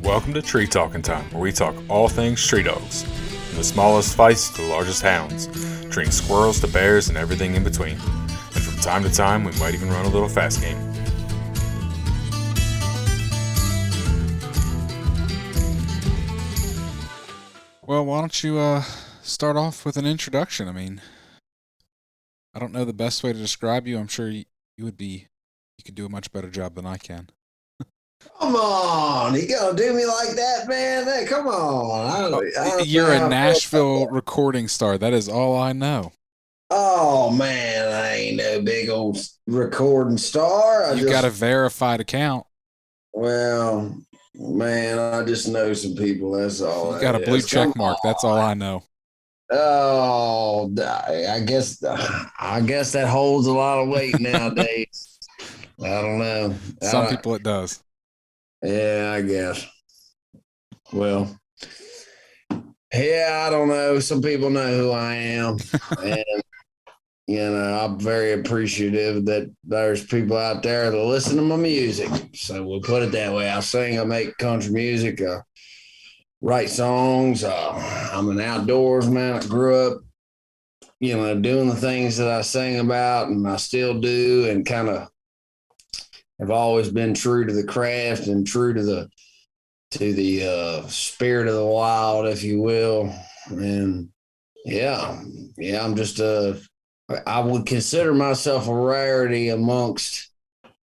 Welcome to Tree Talking Time, where we talk all things tree dogs, from the smallest fights to the largest hounds, treating squirrels to bears and everything in between. And from time to time, we might even run a little fast game. Well, why don't you start off with an introduction? I mean, I don't know the best way to describe you. I'm sure you could do a much better job than I can. Come on, you gonna do me like that, man? Hey, come on. You're a Nashville recording star. That is all I know. Oh man, I ain't no big old recording star. You got a verified account. Well, man, I just know some people. That's all. You got a blue check mark. That's all I know. Oh, I guess that holds a lot of weight nowadays. I don't know. Some people it does. Yeah, I guess. Well, yeah, I don't know. Some people know who I am. And, I'm very appreciative that there's people out there that listen to my music. So we'll put it that way. I sing, I make country music, write songs. I'm an outdoorsman. I grew up, doing the things that I sing about, and I still do, and kind of have always been true to the craft and true to the spirit of the wild, if you will. And I'm just I would consider myself a rarity amongst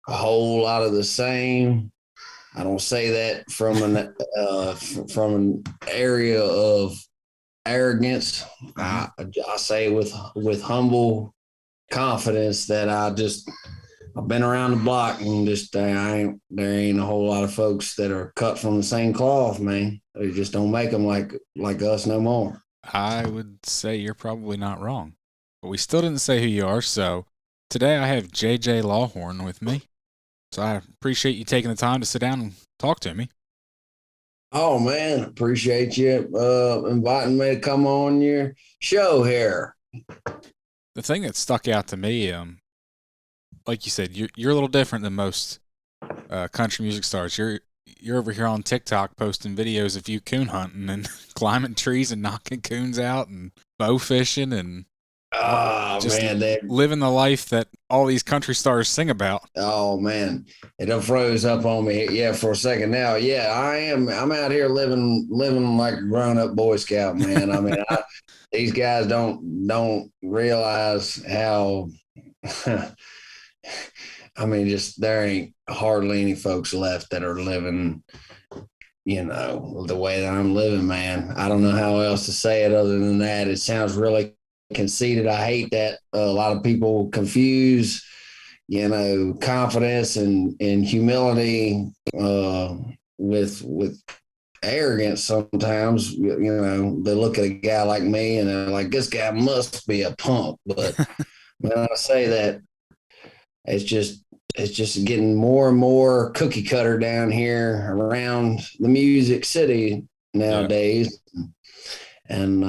a whole lot of the same. I don't say that from an area of arrogance. I say with humble confidence that I've been around the block, and just there ain't a whole lot of folks that are cut from the same cloth, man. They just don't make them like us no more. I would say you're probably not wrong, but we still didn't say who you are. So today I have JJ Lawhorn with me. So I appreciate you taking the time to sit down and talk to me. Oh man, appreciate you inviting me to come on your show here. The thing that stuck out to me, like you said, you're a little different than most country music stars. You're over here on TikTok posting videos of you coon hunting and climbing trees and knocking coons out and bow fishing and just living the life that all these country stars sing about. Oh man, it done froze up on me. Yeah, for a second now. Yeah, I am. I'm out here living like a grown up Boy Scout, man. I mean, these guys don't realize how. I mean, just there ain't hardly any folks left that are living, the way that I'm living, man. I don't know how else to say it other than that. It sounds really conceited. I hate that a lot of people confuse, confidence and humility with arrogance. Sometimes, they look at a guy like me and they're like, this guy must be a punk. But when I say that, it's just getting more and more cookie cutter down here around the music city nowadays. Yeah. And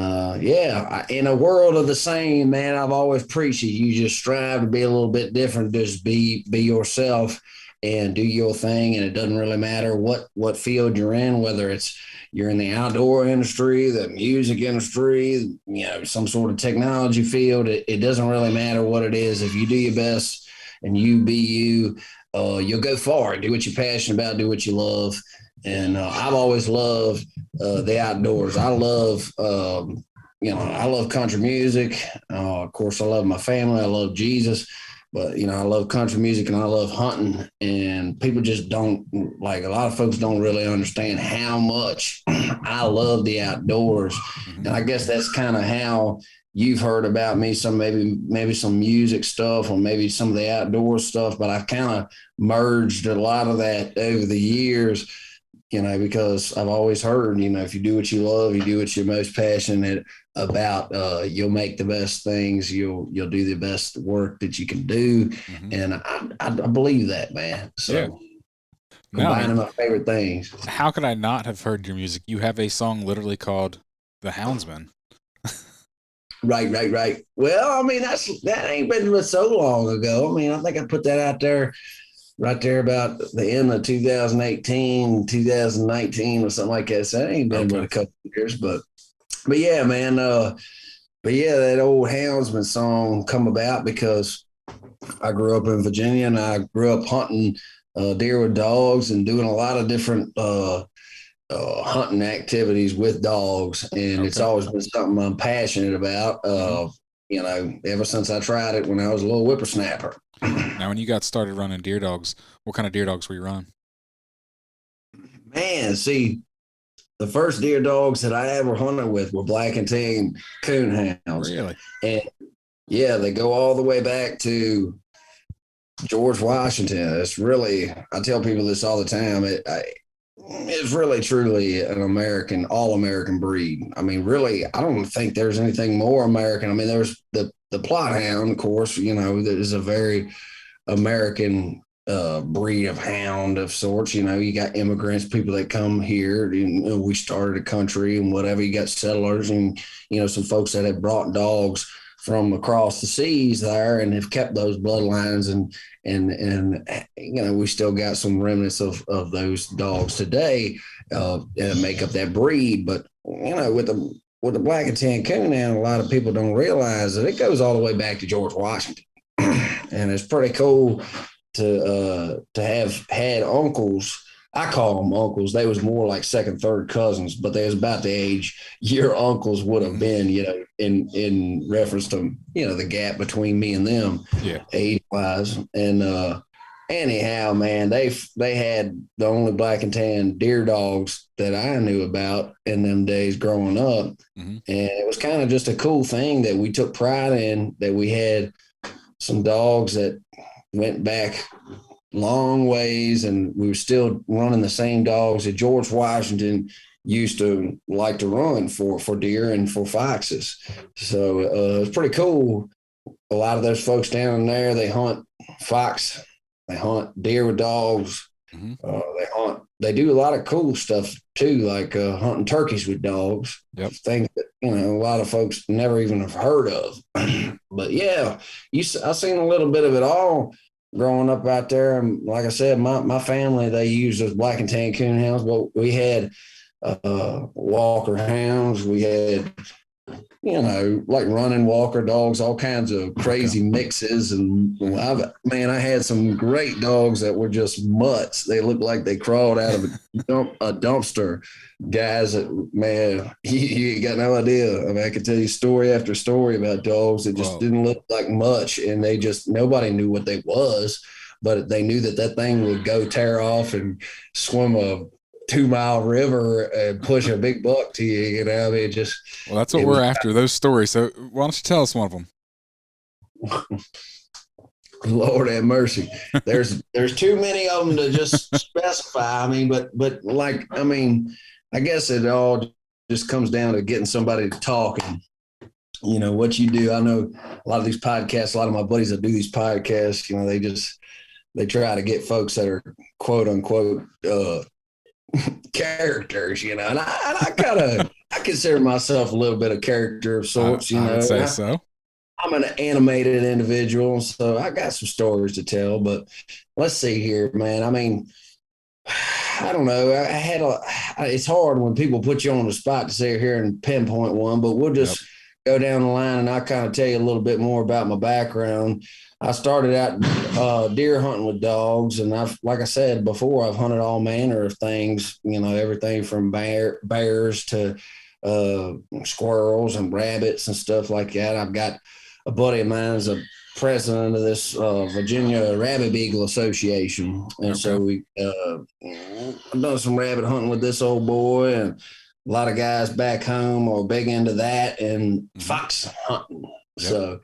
in a world of the same, man, I've always preached it. You just strive to be a little bit different. Just be yourself and do your thing. And it doesn't really matter what field you're in, whether it's you're in the outdoor industry, the music industry, some sort of technology field. It doesn't really matter what it is. If you do your best and you be you, you'll go far. Do what you're passionate about. Do what you love. And I've always loved the outdoors. I love, I love country music. Of course, I love my family. I love Jesus. But, I love country music and I love hunting. And people just don't, a lot of folks don't really understand how much I love the outdoors. Mm-hmm. And I guess that's kind of how you've heard about me, some maybe some music stuff or maybe some of the outdoor stuff. But I've kind of merged a lot of that over the years, because I've always heard, if you do what you love, you do what you're most passionate about, you'll make the best things, you'll do the best work that you can do. Mm-hmm. And I believe that, man. So combining my favorite things. How could I not have heard your music? You have a song literally called The Houndsman. Right. Well, I mean, that ain't been so long ago. I mean, I think I put that out there right there about the end of 2018, 2019 or something like that. So that ain't been but a couple of years, but yeah, man. But yeah, that old Houndsman song come about because I grew up in Virginia and I grew up hunting deer with dogs and doing a lot of different hunting activities with dogs. And it's always been something I'm passionate about. You know, ever since I tried it when I was a little whippersnapper. Now, when you got started running deer dogs, what kind of deer dogs were you running? Man, see, the first deer dogs that I ever hunted with were black and tan coon hounds. Really? And yeah, they go all the way back to George Washington. It's really, I tell people this all the time. It's really truly an American, all American breed. I mean, really, I don't think there's anything more American. I mean, there's the Plot Hound, of course, you know, that is a very American breed of hound of sorts. You know, you got immigrants, people that come here. You know, we started a country and whatever. You got settlers and, you know, some folks that have brought dogs from across the seas there and have kept those bloodlines and you know, we still got some remnants of those dogs today and make up that breed. But you know, with the black and tan coon hound, a lot of people don't realize that it goes all the way back to George Washington. And it's pretty cool to have had uncles. I call them uncles. They was more like second, third cousins, but they was about the age your uncles would have been, you know, in reference to, you know, the gap between me and them, age wise. And anyhow, man, they had the only black and tan deer dogs that I knew about in them days growing up. And it was kind of just a cool thing that we took pride in, that we had some dogs that went back long ways, and we were still running the same dogs that George Washington used to like to run for deer and for foxes. So it's pretty cool. A lot of those folks down there, they hunt fox, they hunt deer with dogs. They do a lot of cool stuff too, like hunting turkeys with dogs. Things that, you know, a lot of folks never even have heard of. But yeah, I've seen a little bit of it all growing up out there. And like I said, my family, they used those black and tan coon hounds, but we had Walker hounds. We had, you know, like running Walker dogs, all kinds of crazy mixes. And I had some great dogs that were just mutts. They looked like they crawled out of a dumpster. Guys that, man, you got no idea. I mean, I could tell you story after story about dogs that just didn't look like much. And nobody knew what they was, but they knew that thing would go tear off and swim a 2-mile river and push a big buck to you, you know. I mean, well, that's what we're after, those stories. So why don't you tell us one of them? Lord have mercy. There's too many of them to just specify. I mean, but like, I mean, I guess it all just comes down to getting somebody to talk and, you know, what you do. I know a lot of these podcasts, a lot of my buddies that do these podcasts, you know, they try to get folks that are quote unquote characters, you know, and I consider myself a little bit of character of sorts, you know. I would say so. I'm an animated individual, so I got some stories to tell, but let's see here, man. I mean, I don't know. It's hard when people put you on the spot to sit here and pinpoint one, but we'll just go down the line and I'll kind of tell you a little bit more about my background. I started out deer hunting with dogs, and like I said before, I've hunted all manner of things, you know, everything from bears to squirrels and rabbits and stuff like that. I've got a buddy of mine is a president of this Virginia Rabbit Beagle Association, and so I've done some rabbit hunting with this old boy, and a lot of guys back home are big into that and fox hunting. So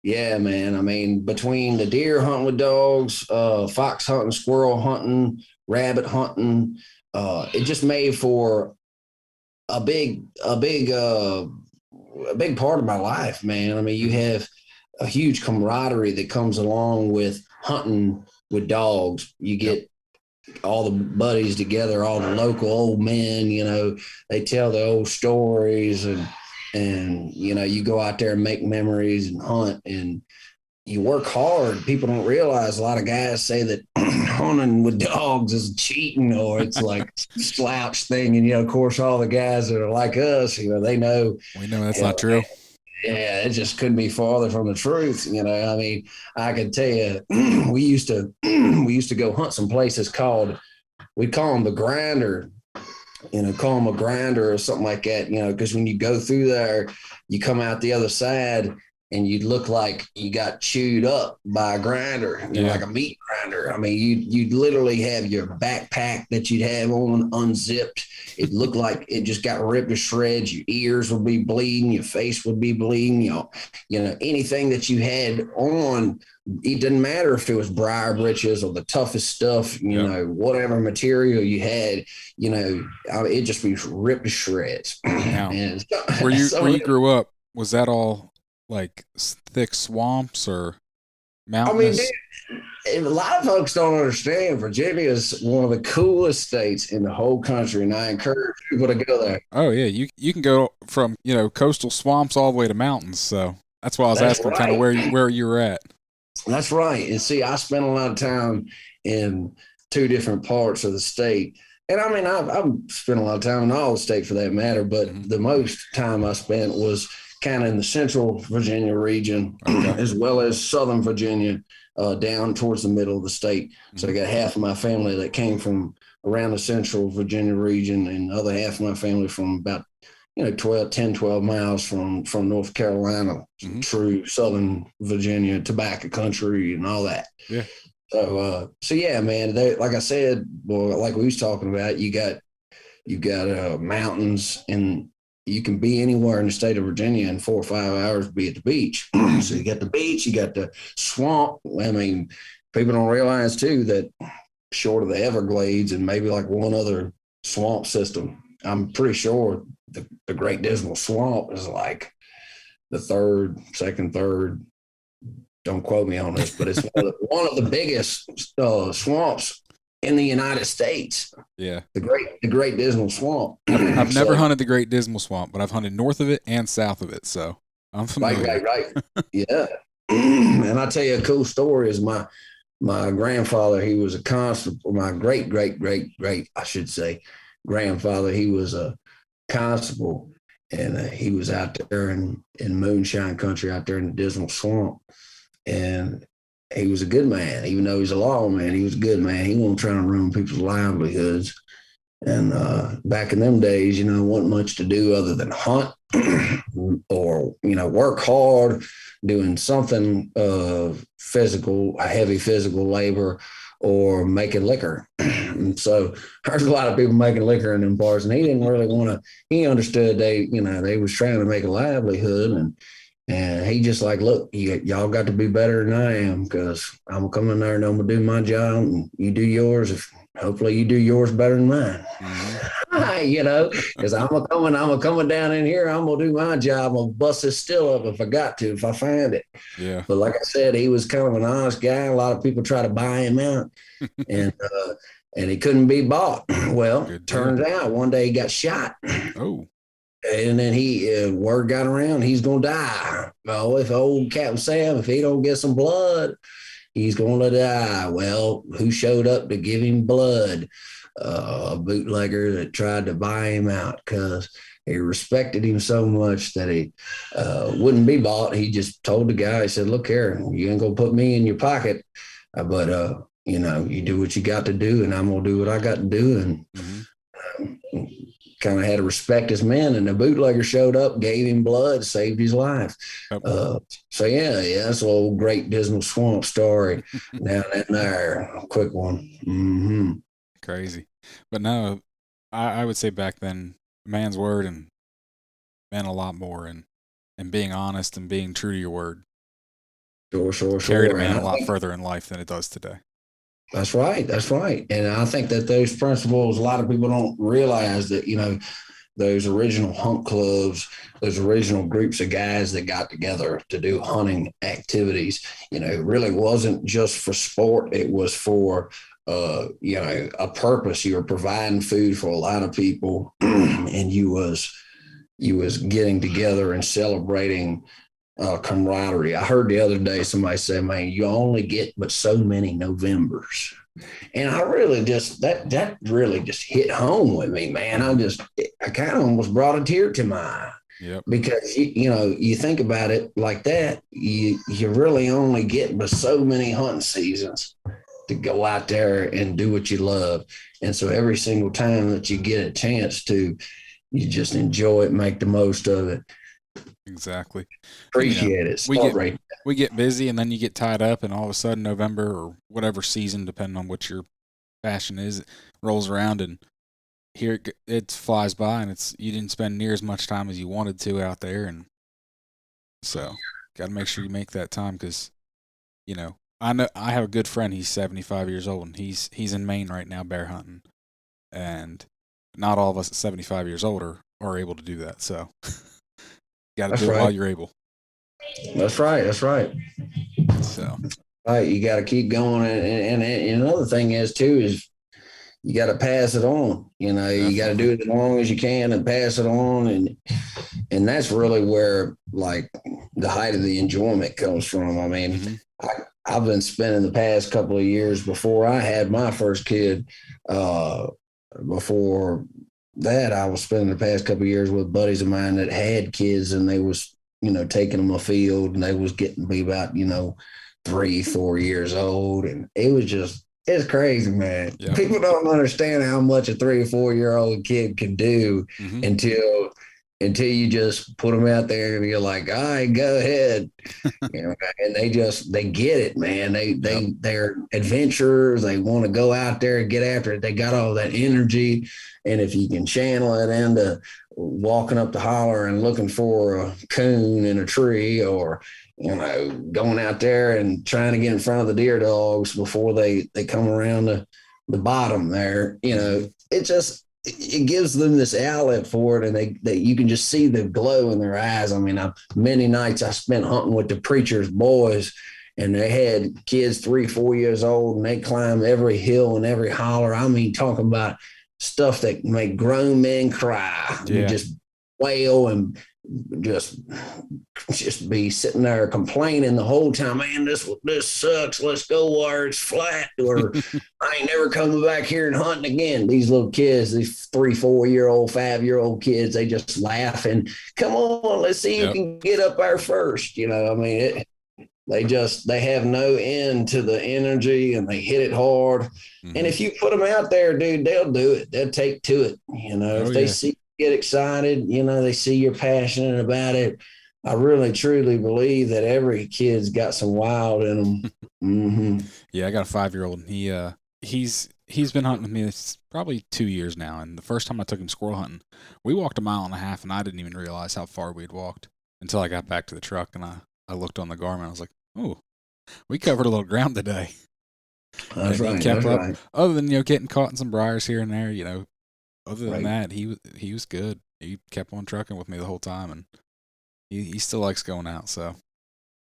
yeah, man. I mean, between the deer hunting with dogs, fox hunting, squirrel hunting, rabbit hunting, it just made for a big part of my life, man. I mean, you have a huge camaraderie that comes along with hunting with dogs. You get all the buddies together, all the local old men, you know, they tell the old stories and, you know, you go out there and make memories and hunt and you work hard. People don't realize, a lot of guys say that hunting with dogs is cheating or it's like slouch thing. And, of course, all the guys that are like us, they know. We know that's not true. Yeah, it just couldn't be farther from the truth. I mean, I can tell you, we used to go hunt some places we call them the grinder, call them a grinder or something like that, because when you go through there, you come out the other side and you look like you got chewed up by a grinder, like a meat grinder. I mean, you'd literally have your backpack that you'd have on unzipped. It looked like it just got ripped to shreds. Your ears would be bleeding. Your face would be bleeding. Anything that you had on, it didn't matter if it was briar breeches or the toughest stuff, whatever material you had, it just be ripped to shreds. Now, where you grew up, was that all like thick swamps or mountainous? I mean, a lot of folks don't understand. Virginia is one of the coolest states in the whole country, and I encourage people to go there. Oh yeah, you can go from coastal swamps all the way to mountains. So that's why I was asking kind of where you were at. That's right. And see, I spent a lot of time in two different parts of the state. And I mean, I've spent a lot of time in all the state for that matter, but the most time I spent was kind of in the central Virginia region, as well as southern Virginia, down towards the middle of the state. So I got half of my family that came from around the central Virginia region and the other half of my family from about 12 miles from North Carolina, true southern Virginia, tobacco country and all that. Yeah. So yeah, man, like I said, like we was talking about, you got mountains, and you can be anywhere in the state of Virginia in 4 or 5 hours to be at the beach. So you got the beach, you got the swamp. I mean, people don't realize too that short of the Everglades and maybe like one other swamp system, I'm pretty sure the Great Dismal Swamp is like the second, third. Don't quote me on this, but it's one of the biggest swamps in the United States. Yeah, the Great Dismal Swamp. I've never hunted the Great Dismal Swamp, but I've hunted north of it and south of it, so I'm familiar. Right. Yeah, and I tell you a cool story is my grandfather. He was a constable. My great, I should say, grandfather. He was a constable, and he was out there in moonshine country out there in the Dismal Swamp. And he was a good man, even though he's a lawman. He was a good man. He wasn't trying to ruin people's livelihoods. And back in them days, wasn't much to do other than hunt or work hard, doing something physical, heavy physical labor, or making liquor. And so there's a lot of people making liquor in them bars, and he didn't really want to. He understood they was trying to make a livelihood, and he just like, look, y'all got to be better than I am, because I'm gonna come in there and I'm gonna do my job, and you do yours. Hopefully you do yours better than mine. Because I'm coming down in here. I'm gonna do my job. I'm gonna bust this still up if I got to, if I find it. Yeah. But like I said, he was kind of an honest guy. A lot of people try to buy him out, and he couldn't be bought. Well, turns out one day he got shot. Oh. And then word got around, he's going to die. Oh, if old Captain Sam, if he don't get some blood, he's going to die. Well, who showed up to give him blood? A bootlegger that tried to buy him out because he respected him so much that he wouldn't be bought. He just told the guy, he said, look here, you ain't going to put me in your pocket, but, you do what you got to do, and I'm going to do what I got to do. And kind of had to respect his men, and the bootlegger showed up, gave him blood, saved his life. So yeah, that's an old Great Dismal Swamp story down in there. A quick one. Crazy. But no, I would say back then, man's word and meant a lot more, and being honest and being true to your word. Sure. Carried a man a lot further in life than it does today. That's right. And I think that those principles, a lot of people don't realize that, those original hunt clubs, those original groups of guys that got together to do hunting activities, it really wasn't just for sport. It was for, a purpose. You were providing food for a lot of people, and you was getting together and celebrating camaraderie. I heard the other day somebody say, man, you only get but so many Novembers. And I really just that really just hit home with me, man. I kind of almost brought a tear to my eye. Yep. Because you think about it like that, you really only get but so many hunting seasons to go out there and do what you love. And so every single time that you get a chance to, you just enjoy it, make the most of it. Exactly. Appreciate it. We get busy, and then you get tied up, and all of a sudden November or whatever season, depending on what your passion is, it rolls around, and here it flies by, and you didn't spend near as much time as you wanted to out there, and so got to make sure you make that time because, I know I have a good friend. He's 75 years old, and he's in Maine right now bear hunting, and not all of us at 75 years old are able to do that. So got to do it while you're able. That's right. That's right. So, right, you got to keep going, and another thing is too is you got to pass it on. Definitely. You got to do it as long as you can and pass it on, and that's really where like the height of the enjoyment comes from. I mean, I've been spending the past couple of years before I had my first kid. Before that, I was spending the past couple of years with buddies of mine that had kids, and they was taking them afield, and they was getting to be about 3-4 years old, and it's crazy, man. Yep. People don't understand how much a 3 or 4-year-old kid can do until you just put them out there and you're like, all right, go ahead. And they get it, man. They're adventurers. They want to go out there and get after it. They got all that energy. And if you can channel it into walking up the holler and looking for a coon in a tree, or going out there and trying to get in front of the deer dogs before they come around the bottom there, it gives them this outlet for it, and you can just see the glow in their eyes. I mean, many nights I spent hunting with the preacher's boys, and they had kids 3-4 years old, and they climb every hill and every holler. I mean, talking about stuff that make grown men cry. Yeah. Just wail and just be sitting there complaining the whole time, man, this sucks, let's go where it's flat, or I ain't never coming back here and hunting again. These little kids, these 3-4-year-old 5-year-old kids, they just laugh and come on, let's see who can get up there first. I mean, they have no end to the energy, and they hit it hard. And if you put them out there, dude, they'll do it. They'll take to it. If they see get excited, they see you're passionate about it. I really truly believe that every kid's got some wild in them. Yeah, I got a 5-year-old, and he's been hunting with me probably 2 years now. And the first time I took him squirrel hunting, we walked 1.5 miles, and I didn't even realize how far we'd walked until I got back to the truck, and I looked on the Garmin. I was like, oh, we covered a little ground today. That's right. He kept up. Right. Other than getting caught in some briars here and there, other than that, he was good. He kept on trucking with me the whole time, and he still likes going out. So.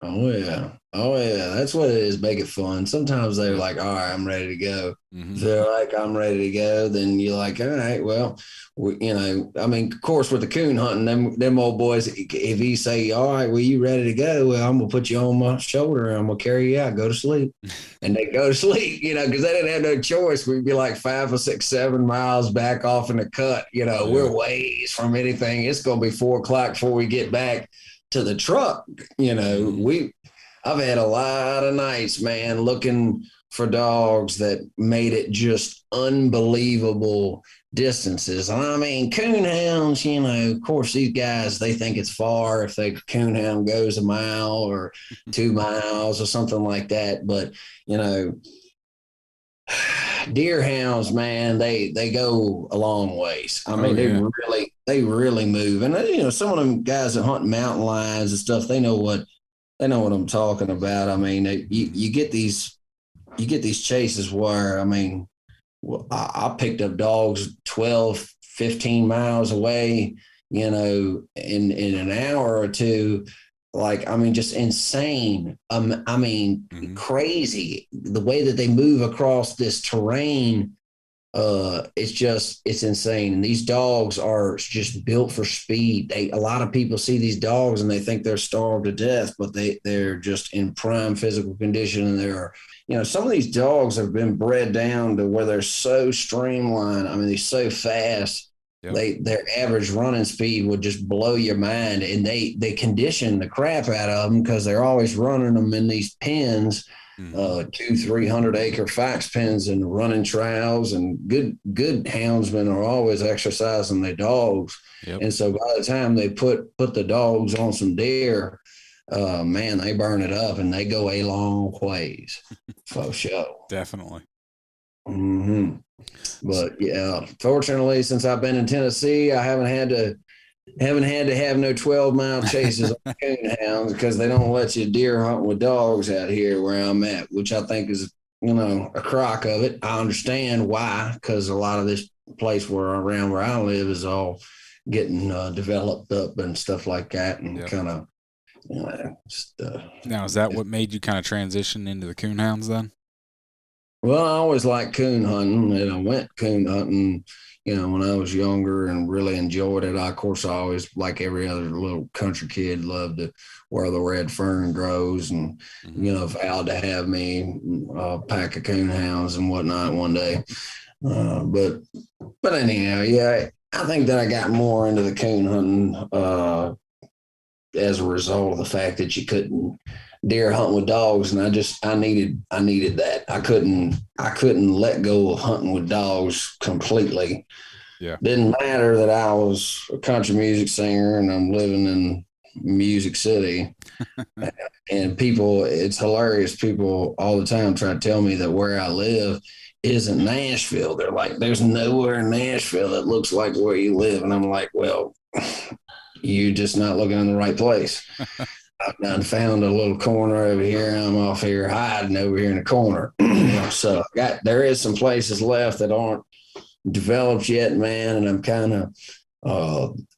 Oh yeah. That's what it is. Make it fun. Sometimes they're like, all right, I'm ready to go. If they're like, I'm ready to go, then you're like, all right, well, I mean, of course, with the coon hunting, them old boys, if he say, all right, well, you ready to go? Well, I'm gonna put you on my shoulder and I'm gonna carry you out, go to sleep. And they go to sleep, because they didn't have no choice. We'd be like 5 or 6, 7 miles back off in the cut. We're ways from anything. It's gonna be 4 o'clock before we get back to the truck. I've had a lot of nights, man, looking for dogs that made it just unbelievable distances. And I mean, coon hounds, of course, these guys, they think it's far if the coon hound goes 1 mile or 2 miles or something like that. But, deer hounds, man, they go a long ways. I mean, they really move. And some of them guys that hunt mountain lions and stuff, they know what I'm talking about. I mean, you get these chases where, I mean, I picked up dogs 12, 15 miles away, in an hour or two. Like, I mean, just insane. I mean, crazy the way that they move across this terrain it's insane. And these dogs are just built for speed. A lot of people see these dogs and they think they're starved to death, but they're just in prime physical condition. And some of these dogs have been bred down to where they're so streamlined. I mean, they're so fast. Yep. Their average running speed would just blow your mind, and they condition the crap out of them because they're always running them in these pens, 200-300 acre fox pens and running trials, and good houndsmen are always exercising their dogs. Yep. And so by the time they put the dogs on some deer, man, they burn it up and they go a long ways for sure. Definitely. Mm-hmm. But yeah, fortunately, since I've been in Tennessee, I haven't had to have no 12-mile chases on coon hounds because they don't let you deer hunt with dogs out here where I'm at, which I think is, a crock of it. I understand why, because a lot of this place around where I live is all getting developed up and stuff like that, and kind of, Now, is that what made you kind of transition into the coon hounds then? Well, I always liked coon hunting, and I went coon hunting, when I was younger, and really enjoyed it. Of course, I always, like every other little country kid, loved to where the red fern grows, and vowed to have me a pack of coon hounds and whatnot one day. But anyhow, yeah, I think that I got more into the coon hunting as a result of the fact that you couldn't deer hunt with dogs, and I needed that. I couldn't let go of hunting with dogs completely. Yeah. Didn't matter that I was a country music singer and I'm living in Music City. And people, it's hilarious. People all the time try to tell me that where I live isn't Nashville. They're like, there's nowhere in Nashville that looks like where you live. And I'm like, well, you're just not looking in the right place. I've done found a little corner over here. I'm off here hiding over here in the corner. So there is some places left that aren't developed yet, man. And I'm kind of,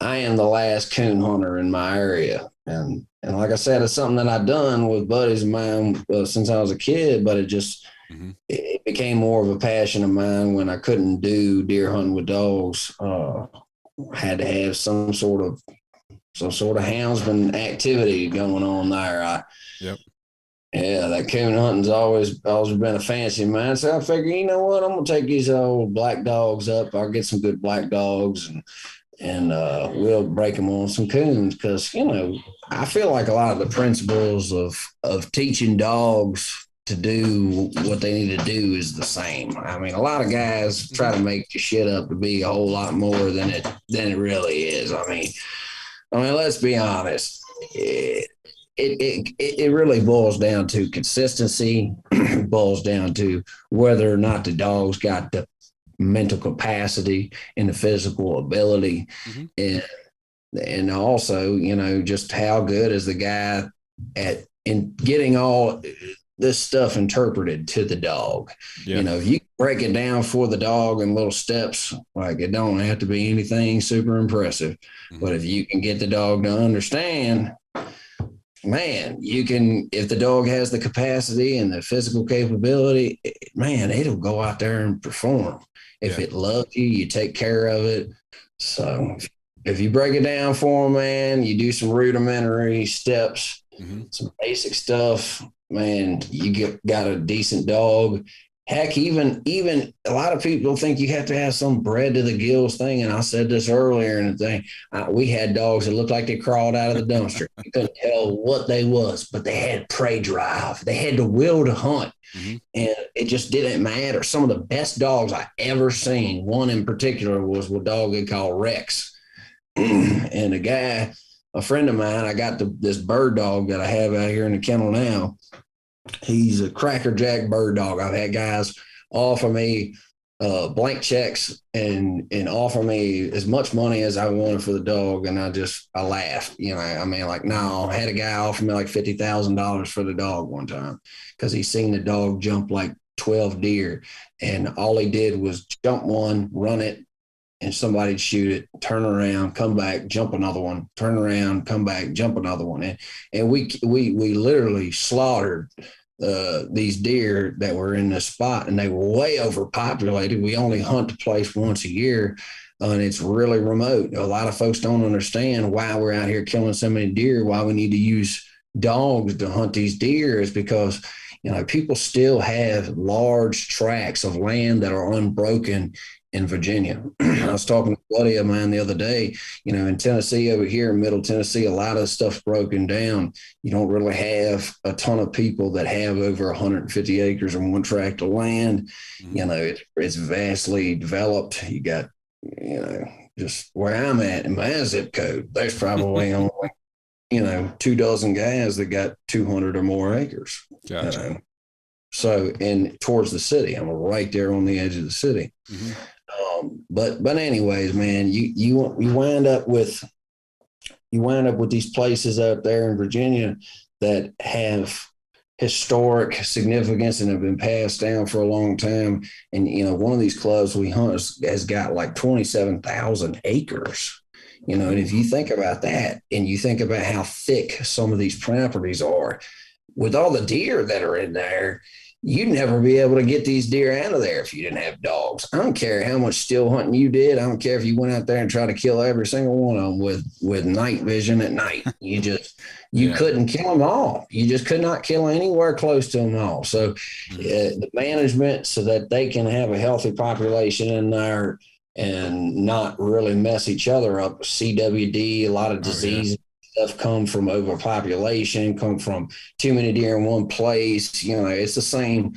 I am the last coon hunter in my area. And like I said, it's something that I've done with buddies of mine since I was a kid, but it became more of a passion of mine when I couldn't do deer hunting with dogs. Had to have some sort of houndsman activity going on there. Yeah, that coon hunting's always been a fancy of mine. So I figure, you know what, I'm gonna take these old black dogs up. I'll get some good black dogs and we'll break them on some coons, because I feel like a lot of the principles of teaching dogs to do what they need to do is the same. I mean, a lot of guys try to make the shit up to be a whole lot more than it really is. I mean, let's be honest. It really boils down to consistency. Boils down to whether or not the dog's got the mental capacity and the physical ability, and also just how good is the guy in getting all this stuff interpreted to the dog. If you break it down for the dog in little steps, like, it don't have to be anything super impressive, but if you can get the dog to understand, man, you can, if the dog has the capacity and the physical capability, man, it'll go out there and perform. If it loves you, you take care of it. So if you break it down for them, man, you do some rudimentary steps, some basic stuff, man, you got a decent dog. Heck, even a lot of people think you have to have some bred to the gills thing. And I said this earlier in the thing. We had dogs that looked like they crawled out of the dumpster. You couldn't tell what they was, but they had prey drive. They had the will to hunt. And it just didn't matter. Some of the best dogs I ever seen, one in particular was a dog they call Rex. And a friend of mine, I got this bird dog that I have out here in the kennel now. He's a crackerjack bird dog. I've had guys offer me blank checks and offer me as much money as I wanted for the dog, and I laughed. No, I had a guy offer me like $50,000 for the dog one time because he seen the dog jump like 12 deer, and all he did was jump one, run it, and somebody'd shoot it, turn around, come back, jump another one, turn around, come back, jump another one. And we literally slaughtered these deer that were in this spot, and they were way overpopulated. We only hunt the place once a year, and it's really remote. A lot of folks don't understand why we're out here killing so many deer, why we need to use dogs to hunt these deer is because, people still have large tracts of land that are unbroken in Virginia. I was talking to a buddy of mine the other day, in Tennessee over here in Middle Tennessee, a lot of stuff's broken down. You don't really have a ton of people that have over 150 acres in one tract of land. It's vastly developed. You got, just where I'm at in my zip code, there's probably only, 24 guys that got 200 or more acres. Gotcha. So, and towards the city, I'm right there on the edge of the city. But anyways, man, you wind up with these places out there in Virginia that have historic significance and have been passed down for a long time. And one of these clubs we hunt has got like 27,000 acres. And if you think about that, and you think about how thick some of these properties are, with all the deer that are in there, you'd never be able to get these deer out of there if you didn't have dogs. I don't care how much still hunting you did. I don't care if you went out there and tried to kill every single one of them with night vision at night. You couldn't kill them all. You just could not kill anywhere close to them all. So the management, so that they can have a healthy population in there and not really mess each other up. CWD, a lot of disease. Stuff come from overpopulation, come from too many deer in one place. It's the same.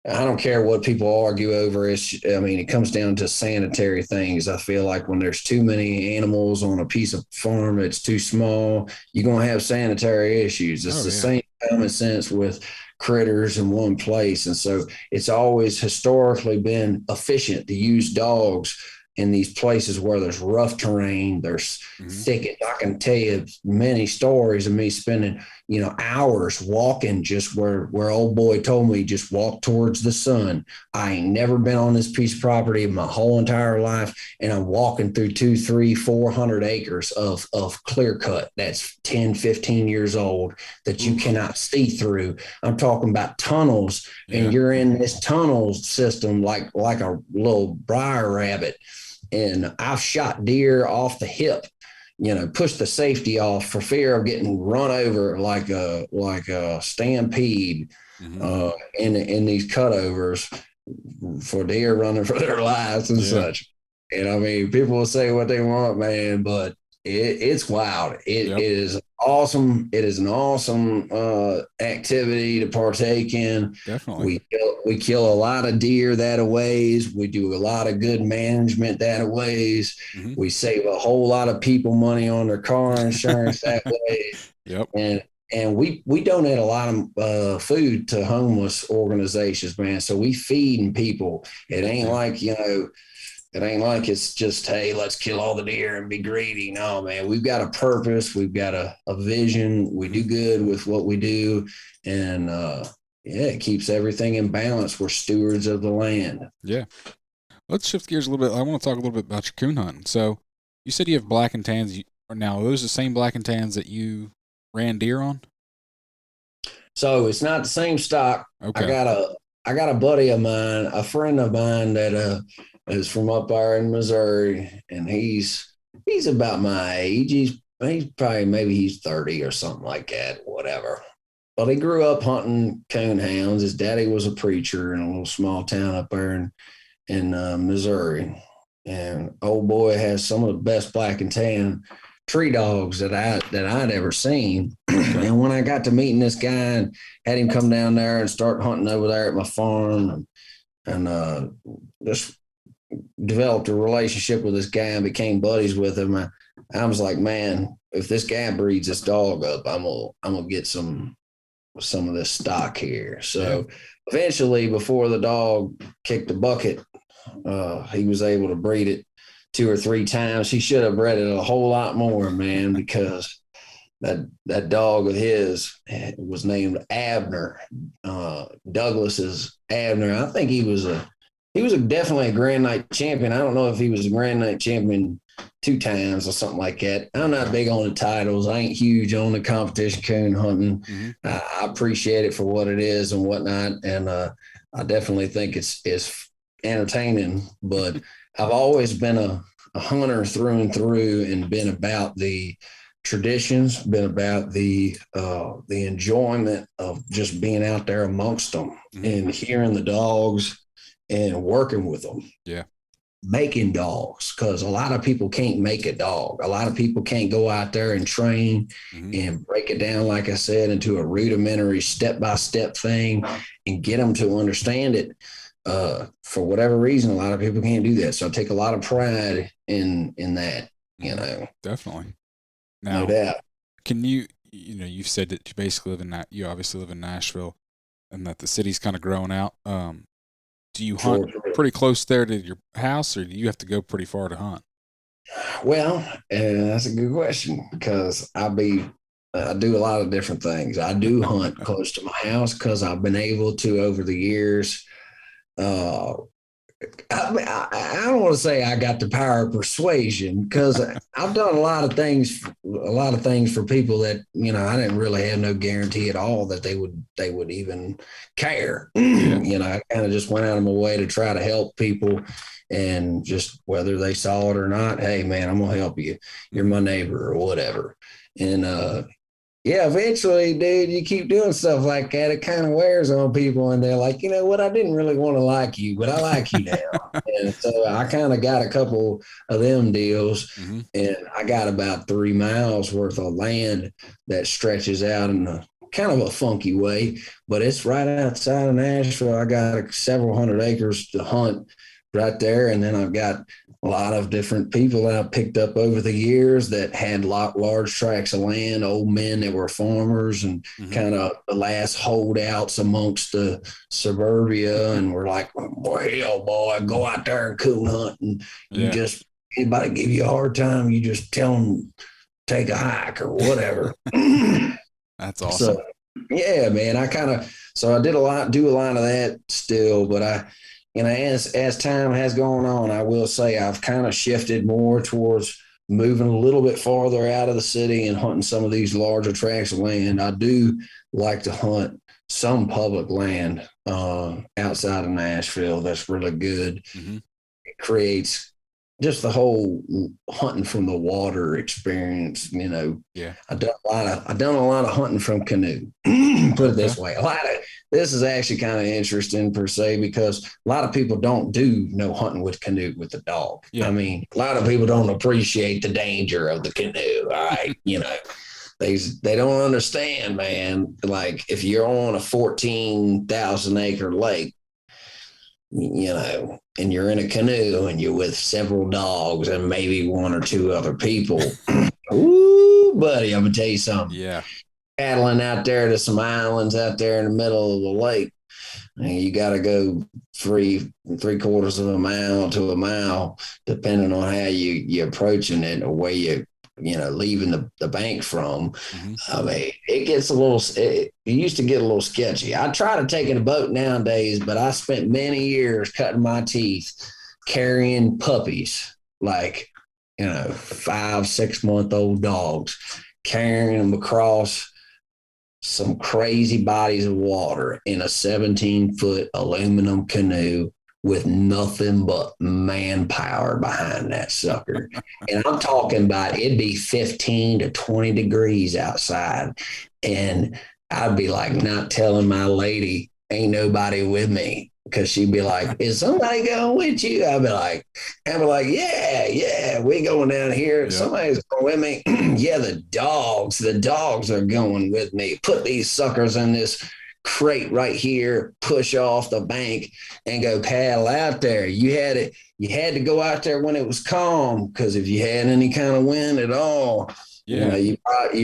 I don't care what people argue over. It comes down to sanitary things. I feel like when there's too many animals on a piece of farm, it's too small, you're going to have sanitary issues. It's the same common sense with critters in one place. And so it's always historically been efficient to use dogs in these places where there's rough terrain, there's thicket. I can tell you many stories of me spending, hours walking just where old boy told me, just walk towards the sun. I ain't never been on this piece of property my whole entire life. And I'm walking through 200, 300, 400 acres of clear cut that's 10, 15 years old that you cannot see through. I'm talking about tunnels, and you're in this tunnel system like a little briar rabbit. And I've shot deer off the hip, pushed the safety off for fear of getting run over like a stampede in these cutovers for deer running for their lives and such. And people will say what they want, man, but it's wild. It is awesome. It is an awesome activity to partake in. Definitely. We kill a lot of deer that a ways. We do a lot of good management that a ways. We save a whole lot of people money on their car insurance that way. And we donate a lot of food to homeless organizations, man. So we feeding people. It ain't like, it ain't like it's just, hey, let's kill all the deer and be greedy. No, man, we've got a purpose. We've got a vision. We do good with what we do. And it keeps everything in balance. We're stewards of the land. Yeah. Let's shift gears a little bit. I want to talk a little bit about your coon hunting. So you said you have black and tans. Now, are those the same black and tans that you ran deer on? So it's not the same stock. Okay. I got a buddy of mine, a friend of mine that is from up there in Missouri, and he's about my age. He's probably, maybe he's 30 or something like that, whatever. But he grew up hunting coon hounds. His daddy was a preacher in a little small town up there in Missouri. And old boy has some of the best black and tan tree dogs that I'd ever seen. And when I got to meeting this guy and had him come down there and start hunting over there at my farm, and just developed a relationship with this guy and became buddies with him, I was like, man, if this guy breeds this dog up, I'm gonna get some of this stock here. So eventually, before the dog kicked the bucket, he was able to breed it 2 or 3 times. He should have bred it a whole lot more, man, because that dog of his was named Abner. Douglas's Abner. I think he was a he was definitely a Grand Night champion. I don't know if he was a Grand Night champion 2 times or something like that. I'm not big on the titles. I ain't huge on the competition coon hunting. Mm-hmm. I appreciate it for what it is and whatnot, and I definitely think it's entertaining. But I've always been a hunter through and through, and been about the traditions, been about the enjoyment of just being out there amongst them and hearing the dogs and working with them. Yeah. Making dogs, because a lot of people can't make a dog. A lot of people can't go out there and train and break it down, like I said, into a rudimentary step-by-step thing and get them to understand it. For whatever reason, a lot of people can't do that. So I take a lot of pride in that, you know. Definitely. Now, No doubt. can you've said that you basically live in that, you obviously live in Nashville, and that the city's kind of growing out. Do you hunt pretty close there to your house, or do you have to go pretty far to hunt? Well, that's a good question, because I do a lot of different things. I do hunt close to my house because I've been able to, over the years. I don't want to say I got the power of persuasion, because I've done a lot of things for people that, you know, I didn't really have no guarantee at all that they would even care. You know, I kind of just went out of my way to try to help people, and just whether they saw it or not, hey man, I'm gonna help you. You're my neighbor or whatever. And yeah, eventually, dude, you keep doing stuff like that, it kind of wears on people, and they're like, you know what, I didn't really want to like you, but I like you now. And so I kind of got a couple of them deals, and I got about 3 miles worth of land that stretches out in a kind of a funky way, but it's right outside of Nashville. I got several hundred acres to hunt right there, and then I've got a lot of different people that I've picked up over the years that had large tracts of land, old men that were farmers, and kind of the last holdouts amongst the suburbia, and we're like, well, hell, boy, go out there and coon hunt, and you just, anybody give you a hard time, you just tell them take a hike or whatever. That's awesome. So, yeah, man, I do a lot of that still, but you know, as time has gone on, I will say I've kind of shifted more towards moving a little bit farther out of the city and hunting some of these larger tracts of land. I do like to hunt some public land outside of Nashville. That's really good. It creates just the whole hunting from the water experience, you know. Yeah. I've done a lot of hunting from canoe. Put it this way. This is actually kind of interesting per se, because a lot of people don't do no hunting with canoe with the dog. Yeah. I mean, a lot of people don't appreciate the danger of the canoe. All right. You know, they don't understand, man. Like, if you're on a 14,000 acre lake, you know, and you're in a canoe and you're with several dogs and maybe 1 or 2 other people, ooh, buddy, I'm gonna tell you something. Yeah. Paddling out there to some islands out there in the middle of the lake, and you got to go 3/4 of a mile to a mile, depending on how you're approaching it or where you leaving the bank from. I mean, it used to get a little sketchy. I try to take in a boat nowadays, but I spent many years cutting my teeth carrying puppies, like, you know, 5-6-month-old dogs, carrying them across some crazy bodies of water in a 17-foot aluminum canoe with nothing but manpower behind that sucker. And I'm talking about, it'd be 15 to 20 degrees outside, and I'd be like not telling my lady, ain't nobody with me, because she'd be like, is somebody going with you? I'd be like, yeah, we going down here. Yeah. Somebody's going with me. Yeah, the dogs are going with me. Put these suckers in this crate right here, push off the bank and go paddle out there. You had to go out there when it was calm, because if you had any kind of wind at all, you know, you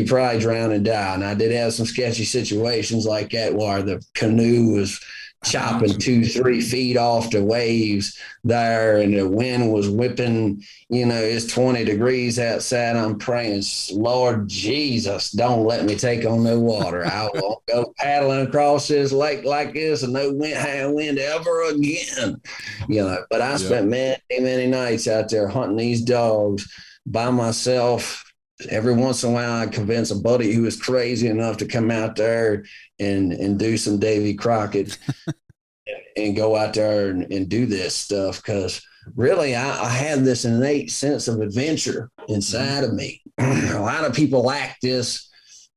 probably drown and die. And I did have some sketchy situations like that where the canoe was chopping 2-3 feet off the waves there, and the wind was whipping. It's 20 degrees outside. I'm praying, Lord Jesus, don't let me take on no water. I won't go paddling across this lake like this and no high wind ever again. But I spent many nights out there hunting these dogs by myself. Every once in a while, I convince a buddy who was crazy enough to come out there and do some Davy Crockett and go out there and do this stuff. Because really, I had this innate sense of adventure inside of me. A lot of people lack this,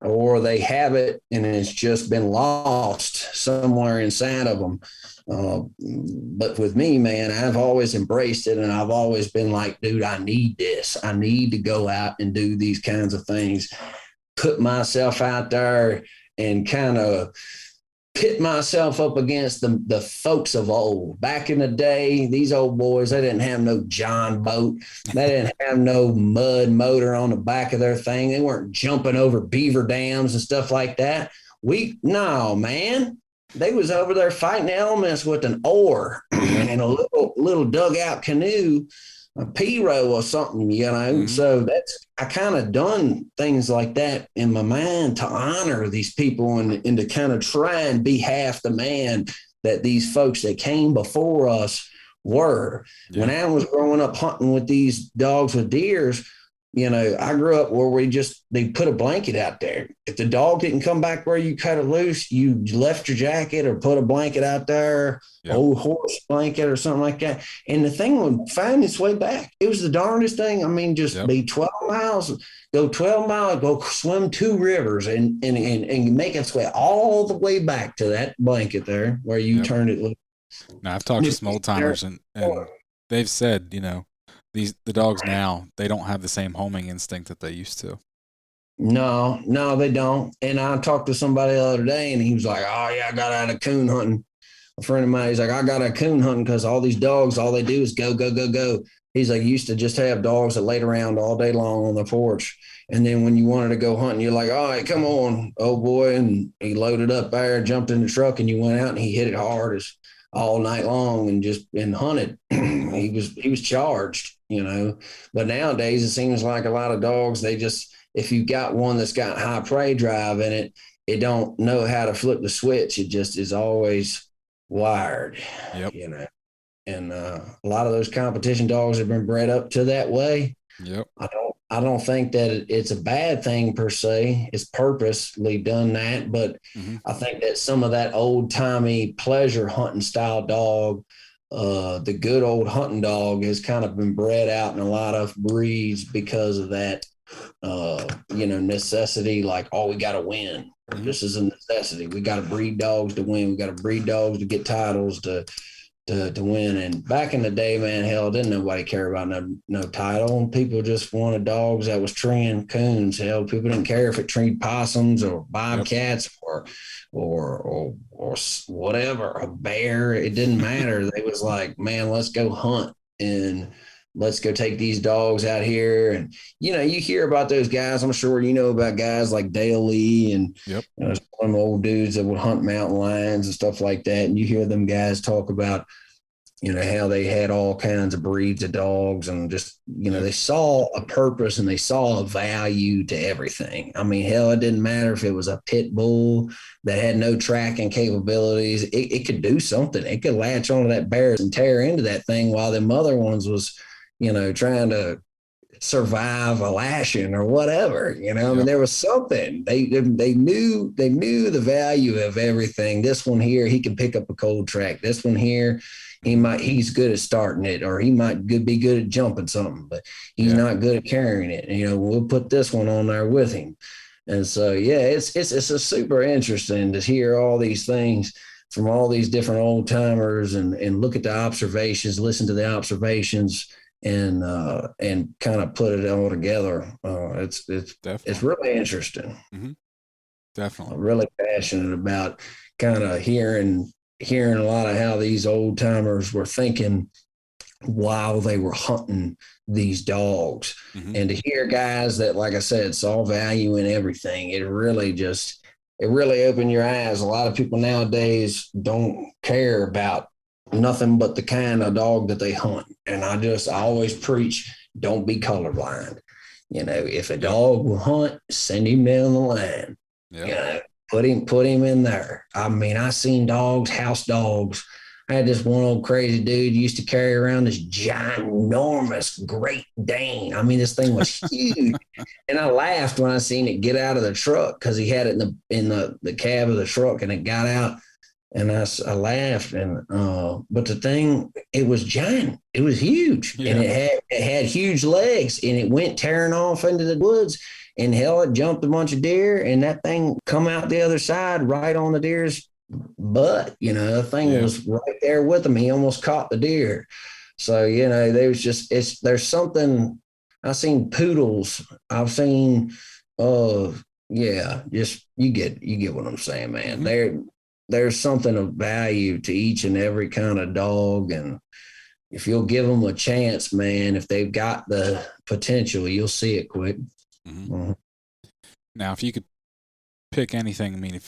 or they have it and it's just been lost somewhere inside of them. But with me, man, I've always embraced it, and I've always been like, dude, I need this. I need to go out and do these kinds of things, put myself out there and kind of pit myself up against the folks of old. Back in the day, these old boys, they didn't have no John boat. They didn't have no mud motor on the back of their thing. They weren't jumping over beaver dams and stuff like that. No, man. They was over there fighting the elements with an oar and a little dugout canoe, a P-row or something, So I kind of done things like that in my mind to honor these people and to kind of try and be half the man that these folks that came before us were. Yeah. When I was growing up hunting with these dogs with deers, I grew up where they put a blanket out there. If the dog didn't come back where you cut it loose, you left your jacket or put a blanket out there, old horse blanket or something like that. And the thing would find its way back. It was the darndest thing. I mean, be 12 miles, go 12 miles, go swim 2 rivers and make its way all the way back to that blanket there where you turned it loose. Now, I've talked to some old timers and they've said, the dogs now, they don't have the same homing instinct that they used to. No, they don't. And I talked to somebody the other day and he was like, oh yeah, I got out of coon hunting. A friend of mine, he's like, I got out of coon hunting because all these dogs, all they do is go, go, go, go. He's like, used to just have dogs that laid around all day long on the porch. And then when you wanted to go hunting, you're like, all right, come on, old boy. And he loaded up there, jumped in the truck, and you went out and he hit it hard as all night long and hunted. He was charged, but nowadays it seems like a lot of dogs, if you got one that's got high prey drive in it don't know how to flip the switch. It just is always wired, and a lot of those competition dogs have been bred up to that way. Yep. I don't think that it's a bad thing per se. It's purposely done that, but I think that some of that old timey pleasure hunting style dog, the good old hunting dog, has kind of been bred out in a lot of breeds because of that, necessity. Like, oh, we got to win. This is a necessity. We got to breed dogs to win. We got to breed dogs to get titles to win. And back in the day, man, hell, didn't nobody care about no title. People just wanted dogs that was treeing coons. Hell, people didn't care if it treed possums or bobcats or whatever, a bear. It didn't matter. They was like, man, let's go hunt and let's go take these dogs out here. And, you hear about those guys. I'm sure about guys like Dale Lee and some old dudes that would hunt mountain lions and stuff like that. And you hear them guys talk about, how they had all kinds of breeds of dogs and just, they saw a purpose and they saw a value to everything. I mean, hell, it didn't matter if it was a pit bull that had no tracking capabilities. It could do something. It could latch onto that bear and tear into that thing while the other ones was, trying to survive a lashing or whatever, I mean, there was something. They knew the value of everything. This one here, he can pick up a cold track. This one here, he's good at starting it, or he might be good at jumping something, but he's not good at carrying it. We'll put this one on there with him. And so, it's a super interesting to hear all these things from all these different old timers and look at the observations, listen to the observations, and kind of put it all together. It's really interesting. Mm-hmm. Definitely. I'm really passionate about kind of hearing a lot of how these old timers were thinking while they were hunting these dogs, and to hear guys that, like I said, saw value in everything. It really just it really opened your eyes. A lot of people nowadays don't care about nothing but the kind of dog that they hunt. And I always preach, don't be colorblind. You know, if a dog will hunt, send him down the line. Yep. You know, put him in there. I mean, I seen dogs, house dogs. I had this one old crazy dude used to carry around this ginormous Great Dane. I mean, this thing was huge. And I laughed when I seen it get out of the truck because he had it in the cab of the truck, and it got out. And I laughed. And but the thing, it was giant. It was huge, and it had huge legs, and it went tearing off into the woods. And hell, it jumped a bunch of deer, and that thing come out the other side right on the deer's butt. You know, the thing was right there with him. He almost caught the deer. So, you know, there's something. I've seen poodles. I've seen, just you get what I'm saying, man. There's something of value to each and every kind of dog. And if you'll give them a chance, man, if they've got the potential, you'll see it quick. Mm-hmm. Mm-hmm. Now, if you could pick anything, I mean,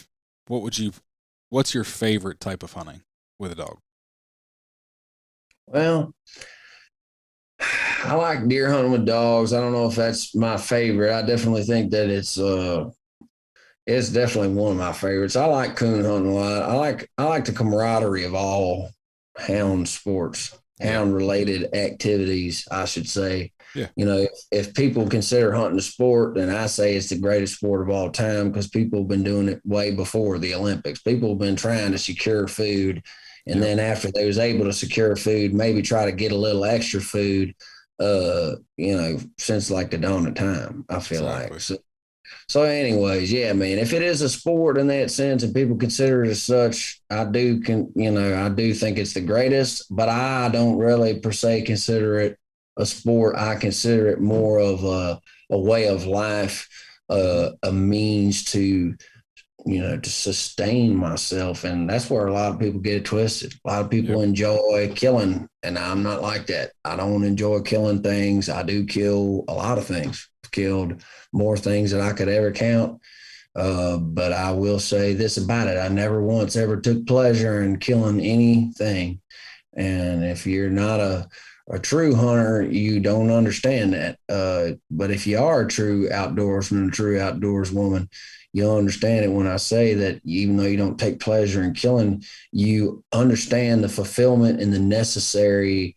what's your favorite type of hunting with a dog? Well, I like deer hunting with dogs. I don't know if that's my favorite. I definitely think that it's definitely one of my favorites. I like coon hunting a lot. I like the camaraderie of all hound sports, hound related activities, I should say. Yeah. You know, if people consider hunting a sport, then I say it's the greatest sport of all time, because people have been doing it way before the Olympics. People have been trying to secure food. And then after they was able to secure food, maybe try to get a little extra food, you know, since like the dawn of time, I feel like. So anyways, yeah, man, if it is a sport in that sense and people consider it as such, I do think it's the greatest, but I don't really per se consider it a sport. I consider it more of a way of life, a means to, you know, to sustain myself. And that's where a lot of people get it twisted. A lot of people enjoy killing, and I'm not like that. I don't enjoy killing things. I do kill a lot of things. I've killed more things than I could ever count. But I will say this about it. I never once ever took pleasure in killing anything. And if you're not a true hunter, you don't understand that. But if you are a true outdoorsman, a true outdoors woman, you'll understand it when I say that even though you don't take pleasure in killing, you understand the fulfillment and the necessariness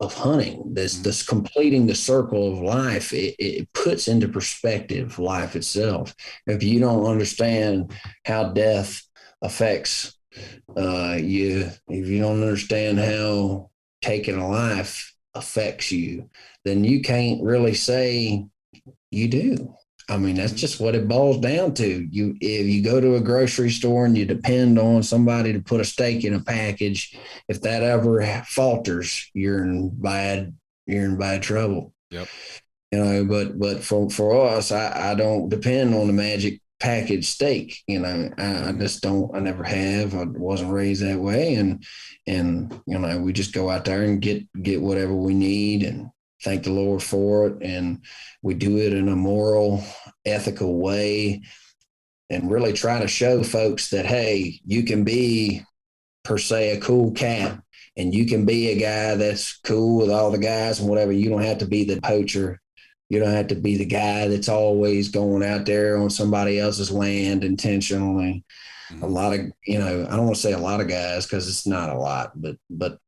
of hunting. This completing the circle of life. It puts into perspective life itself. If you don't understand how death affects you, if you don't understand how taking a life affects you, then you can't really say you do. I mean, that's just what it boils down to. If you go to a grocery store and you depend on somebody to put a steak in a package, if that ever falters, you're in bad trouble. Yep. You know, but for us, I don't depend on the magic packaged steak. You know, I just don't. I never have. I wasn't raised that way, and you know, we just go out there and get whatever we need and thank the Lord for it. And we do it in a moral, ethical way, and really try to show folks that, hey, you can be per se a cool cat, and you can be a guy that's cool with all the guys and whatever. You don't have to be the poacher. You don't have to be the guy that's always going out there on somebody else's land intentionally. A lot of, you know, I don't want to say a lot of guys because it's not a lot, but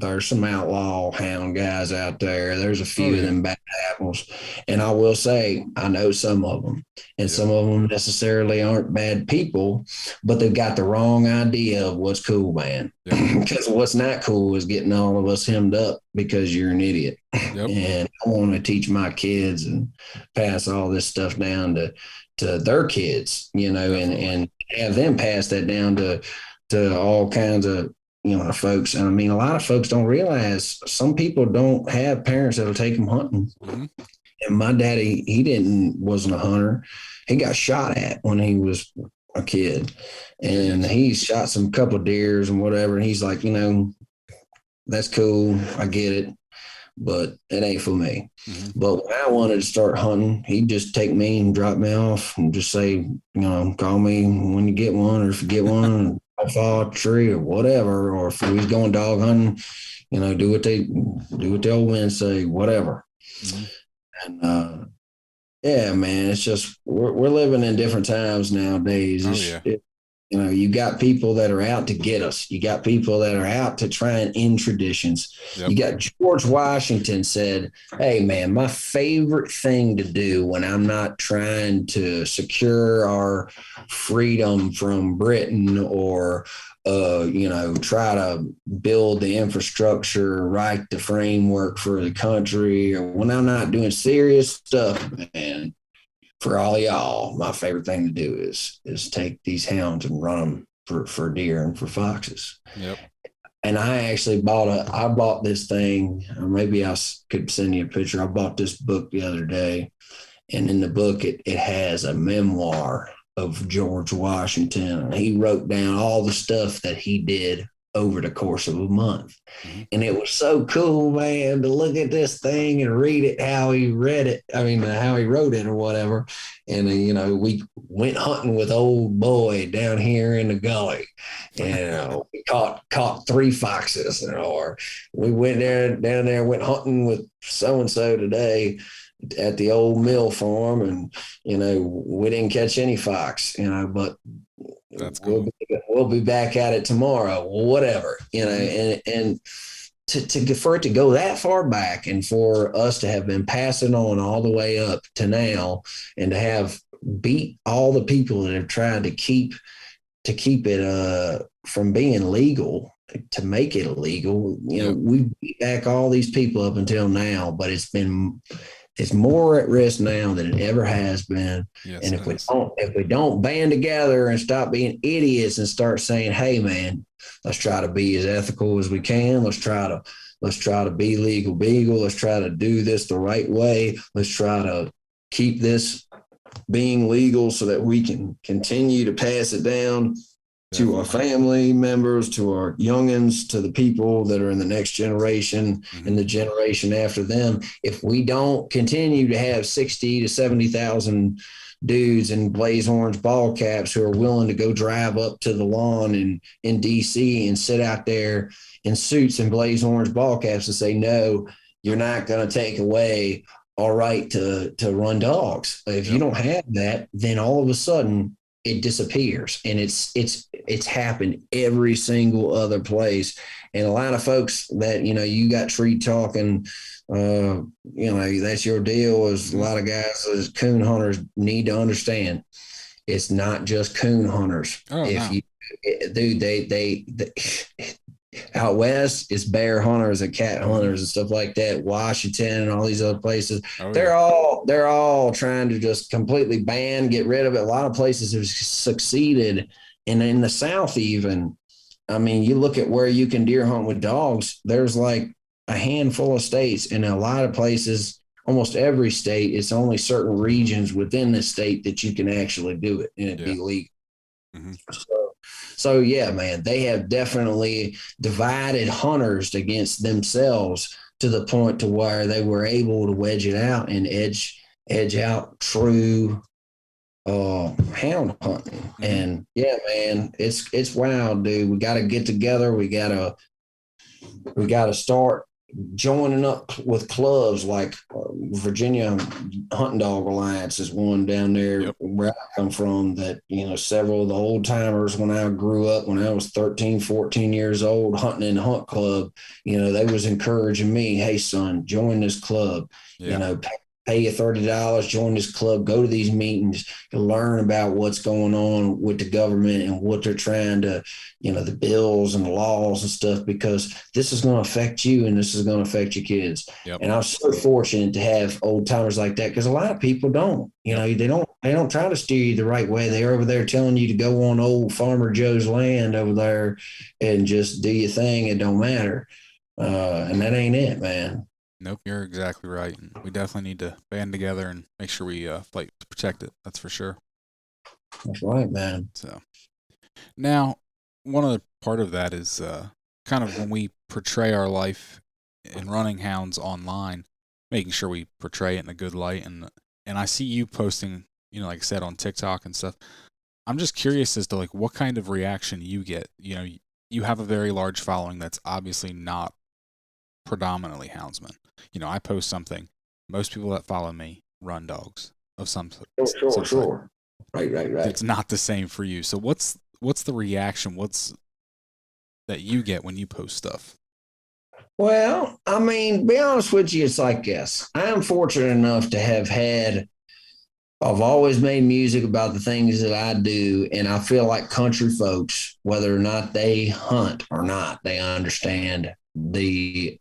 there's some outlaw hound guys out there. There's a few of them bad apples. And I will say, I know some of them, and some of them necessarily aren't bad people, but they've got the wrong idea of what's cool, man. Because what's not cool is getting all of us hemmed up because you're an idiot. And I want to teach my kids and pass all this stuff down to their kids, you know, and have them pass that down to all kinds of, you know, folks. And I mean, a lot of folks don't realize some people don't have parents that'll take them hunting. And my daddy, wasn't a hunter. He got shot at when he was a kid, and he shot some couple of deers and whatever. And he's like, you know, that's cool. I get it. but it ain't for me. Mm-hmm. But when I wanted to start hunting, he'd just take me and drop me off and just say, call me when you get one, or if you get one, I'll fall a tree or whatever. Or if he's going dog hunting, do what the old men say, whatever. Mm-hmm. And yeah, man, it's just we're living in different times nowadays. Oh yeah. You got people that are out to get us. You got people that are out to try and end traditions. Yep. You got George Washington said, "Hey, man, my favorite thing to do when I'm not trying to secure our freedom from Britain or try to build the infrastructure, write the framework for the country, or when I'm not doing serious stuff, man, for all of y'all, my favorite thing to do is take these hounds and run them for deer and for foxes." Yep. And I actually bought this thing. Maybe I could send you a picture. I bought this book the other day, and in the book it has a memoir of George Washington. He wrote down all the stuff that he did over the course of a month. Mm-hmm. And it was so cool, man, to look at this thing and read it, how he read it. I mean, how he wrote it or whatever. And, we went hunting with old boy down here in the gully. And we caught 3 foxes, or we went down there, went hunting with so-and-so today at the old mill farm, and we didn't catch any fox, but that's cool. We'll be back at it tomorrow, whatever, and for it to go that far back, and for us to have been passing on all the way up to now, and to have beat all the people that have tried to keep it from being legal, to make it illegal. We beat back all these people up until now, but it's more at risk now than it ever has been. Yes, and if we don't band together and stop being idiots and start saying, "Hey, man, let's try to be as ethical as we can. Let's try to be legal beagle. Let's try to do this the right way. Let's try to keep this being legal so that we can continue to pass it down to our family members, to our youngins, to the people that are in the next generation and the generation after them." If we don't continue to have 60 to 70,000 dudes in blaze orange ball caps who are willing to go drive up to the lawn in DC and sit out there in suits and blaze orange ball caps and say, "No, you're not going to take away our right to run dogs." If you don't have that, then all of a sudden it disappears. And it's happened every single other place. And a lot of folks that, you got tree talking, that's your deal, is a lot of guys as coon hunters need to understand. It's not just coon hunters. They out west, it's bear hunters and cat hunters and stuff like that. Washington and all these other places, they're all trying to just completely get rid of it. A lot of places have succeeded, and in the South, even, I mean, you look at where you can deer hunt with dogs. There's like a handful of states, and a lot of places, almost every state, it's only certain regions within the state that you can actually do it and it'd be legal. Mm-hmm. So yeah, man, they have definitely divided hunters against themselves to the point to where they were able to wedge it out and edge out true hound hunting. Mm-hmm. And yeah, man, it's wild, dude. We got to get together. We got to start joining up with clubs like Virginia Hunting Dog Alliance is one down there where I come from, that, several of the old timers, when I grew up, when I was 13, 14 years old, hunting in the hunt club, they was encouraging me, "Hey, son, join this club, pay you $30, join this club, go to these meetings, and learn about what's going on with the government and what they're trying to, the bills and the laws and stuff, because this is going to affect you and this is going to affect your kids." And I was so fortunate to have old timers like that, because a lot of people don't, they don't try to steer you the right way. They're over there telling you to go on old Farmer Joe's land over there and just do your thing. It don't matter. And that ain't it, man. Nope, you're exactly right. And we definitely need to band together and make sure we fight to protect it. That's for sure. That's right, man. So now, one other part of that is kind of when we portray our life in running hounds online, making sure we portray it in a good light. And I see you posting, like I said, on TikTok and stuff. I'm just curious as to like what kind of reaction you get. You have a very large following that's obviously not predominantly houndsmen. I post something. Most people that follow me run dogs of some Sure. Right. It's not the same for you. So what's the reaction? What's that you get when you post stuff? Well, I mean, be honest with you, it's like this. I am fortunate enough to have I've always made music about the things that I do. And I feel like country folks, whether or not they hunt or not, they understand the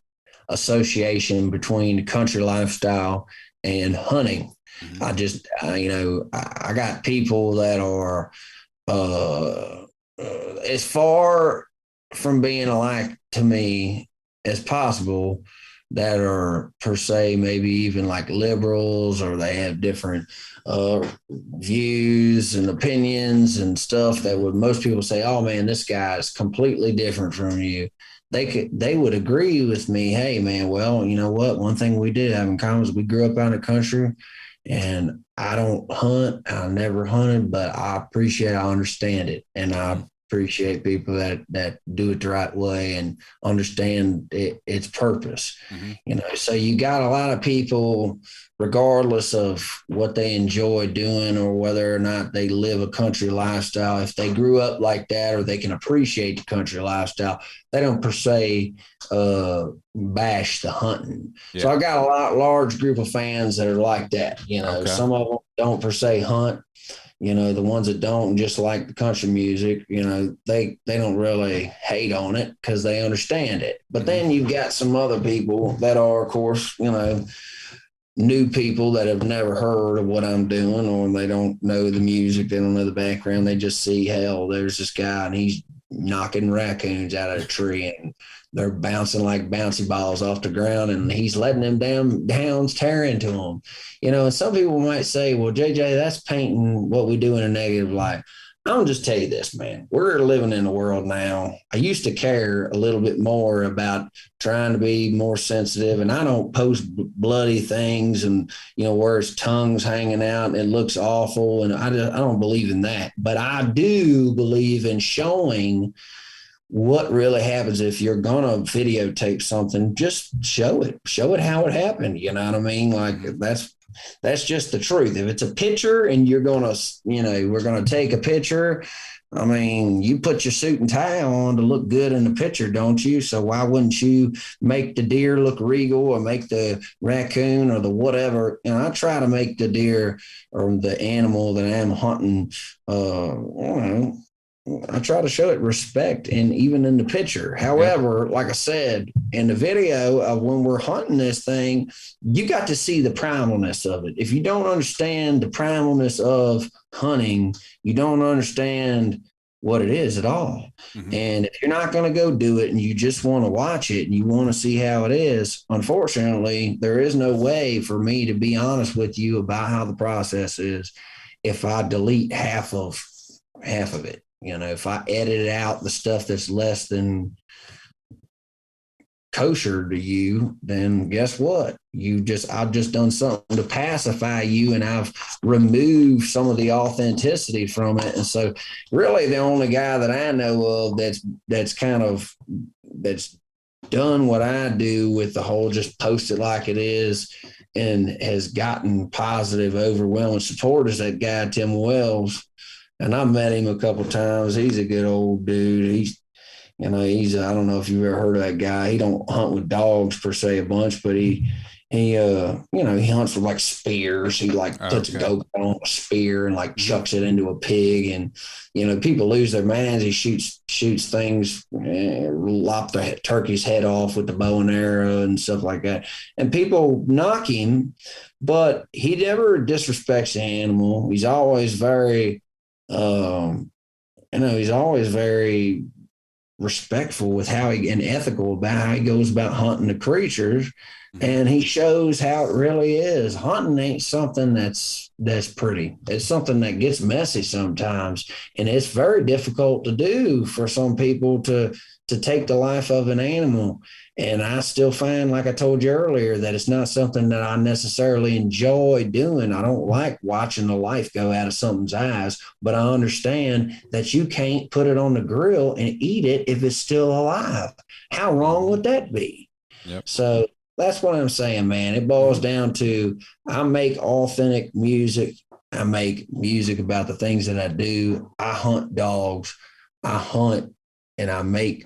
association between country lifestyle and hunting. Mm-hmm. I got people that are as far from being alike to me as possible, that are per se maybe even like liberals, or they have different views and opinions and stuff that would most people say, oh man, this guy is completely different from you. They would agree with me. Hey man, well, you know what? One thing we did have in common is we grew up out in the country, and I don't hunt. I never hunted, but I understand it. And I appreciate people that do it the right way and understand its purpose. Mm-hmm. So you got a lot of people, regardless of what they enjoy doing or whether or not they live a country lifestyle, if they grew up like that or they can appreciate the country lifestyle, they don't per se bash the hunting. Yeah. So I got a large group of fans that are like that. Okay. Some of them don't per se hunt. The ones that don't just like the country music, they don't really hate on it because they understand it. But then you've got some other people that are, of course, new people that have never heard of what I'm doing, or they don't know the music. They don't know the background. They just see, hell, there's this guy and he's knocking raccoons out of a tree and they're bouncing like bouncy balls off the ground, and he's letting them damn hounds tear into them. And some people might say, well, JJ, that's painting what we do in a negative light. I'll just tell you this, man. We're living in a world now. I used to care a little bit more about trying to be more sensitive, and I don't post bloody things and, where his tongue's hanging out and it looks awful. And I don't believe in that. But I do believe in showing what really happens. If you're going to videotape something, just show it how it happened. You know what I mean? Like that's just the truth. If it's a picture and you're going to, we're going to take a picture. I mean, you put your suit and tie on to look good in the picture, don't you? So why wouldn't you make the deer look regal, or make the raccoon or the whatever? I try to make the deer or the animal that I'm hunting, I try to show it respect, and even in the picture. However, like I said, in the video of when we're hunting this thing, you got to see the primalness of it. If you don't understand the primalness of hunting, you don't understand what it is at all. Mm-hmm. And if you're not going to go do it and you just want to watch it and you want to see how it is, unfortunately, there is no way for me to be honest with you about how the process is if I delete half of it. If I edit out the stuff that's less than kosher to you, then guess what? I've just done something to pacify you, and I've removed some of the authenticity from it. And so really the only guy that I know of that's done what I do with the whole just post it like it is and has gotten positive, overwhelming support is that guy, Tim Wells. And I've met him a couple of times. He's a good old dude. He's I don't know if you've ever heard of that guy. He don't hunt with dogs per se a bunch, but he hunts with like spears. He puts a goat on a spear and chucks it into a pig. And, people lose their minds. He shoots things, lop the turkey's head off with the bow and arrow and stuff like that. And people knock him, but he never disrespects the animal. He's always very, he's always very respectful with and ethical about how he goes about hunting the creatures. And he shows how it really is. Hunting ain't something that's pretty. It's something that gets messy sometimes. And it's very difficult to do for some people to to take the life of an animal. And I still find, like I told you earlier, that it's not something that I necessarily enjoy doing. I don't like watching the life go out of something's eyes, but I understand that you can't put it on the grill and eat it if it's still alive. How wrong would that be? Yep. So that's what I'm saying, man. It boils down to, I make authentic music. I make music about the things that I do. I hunt dogs. I hunt and I make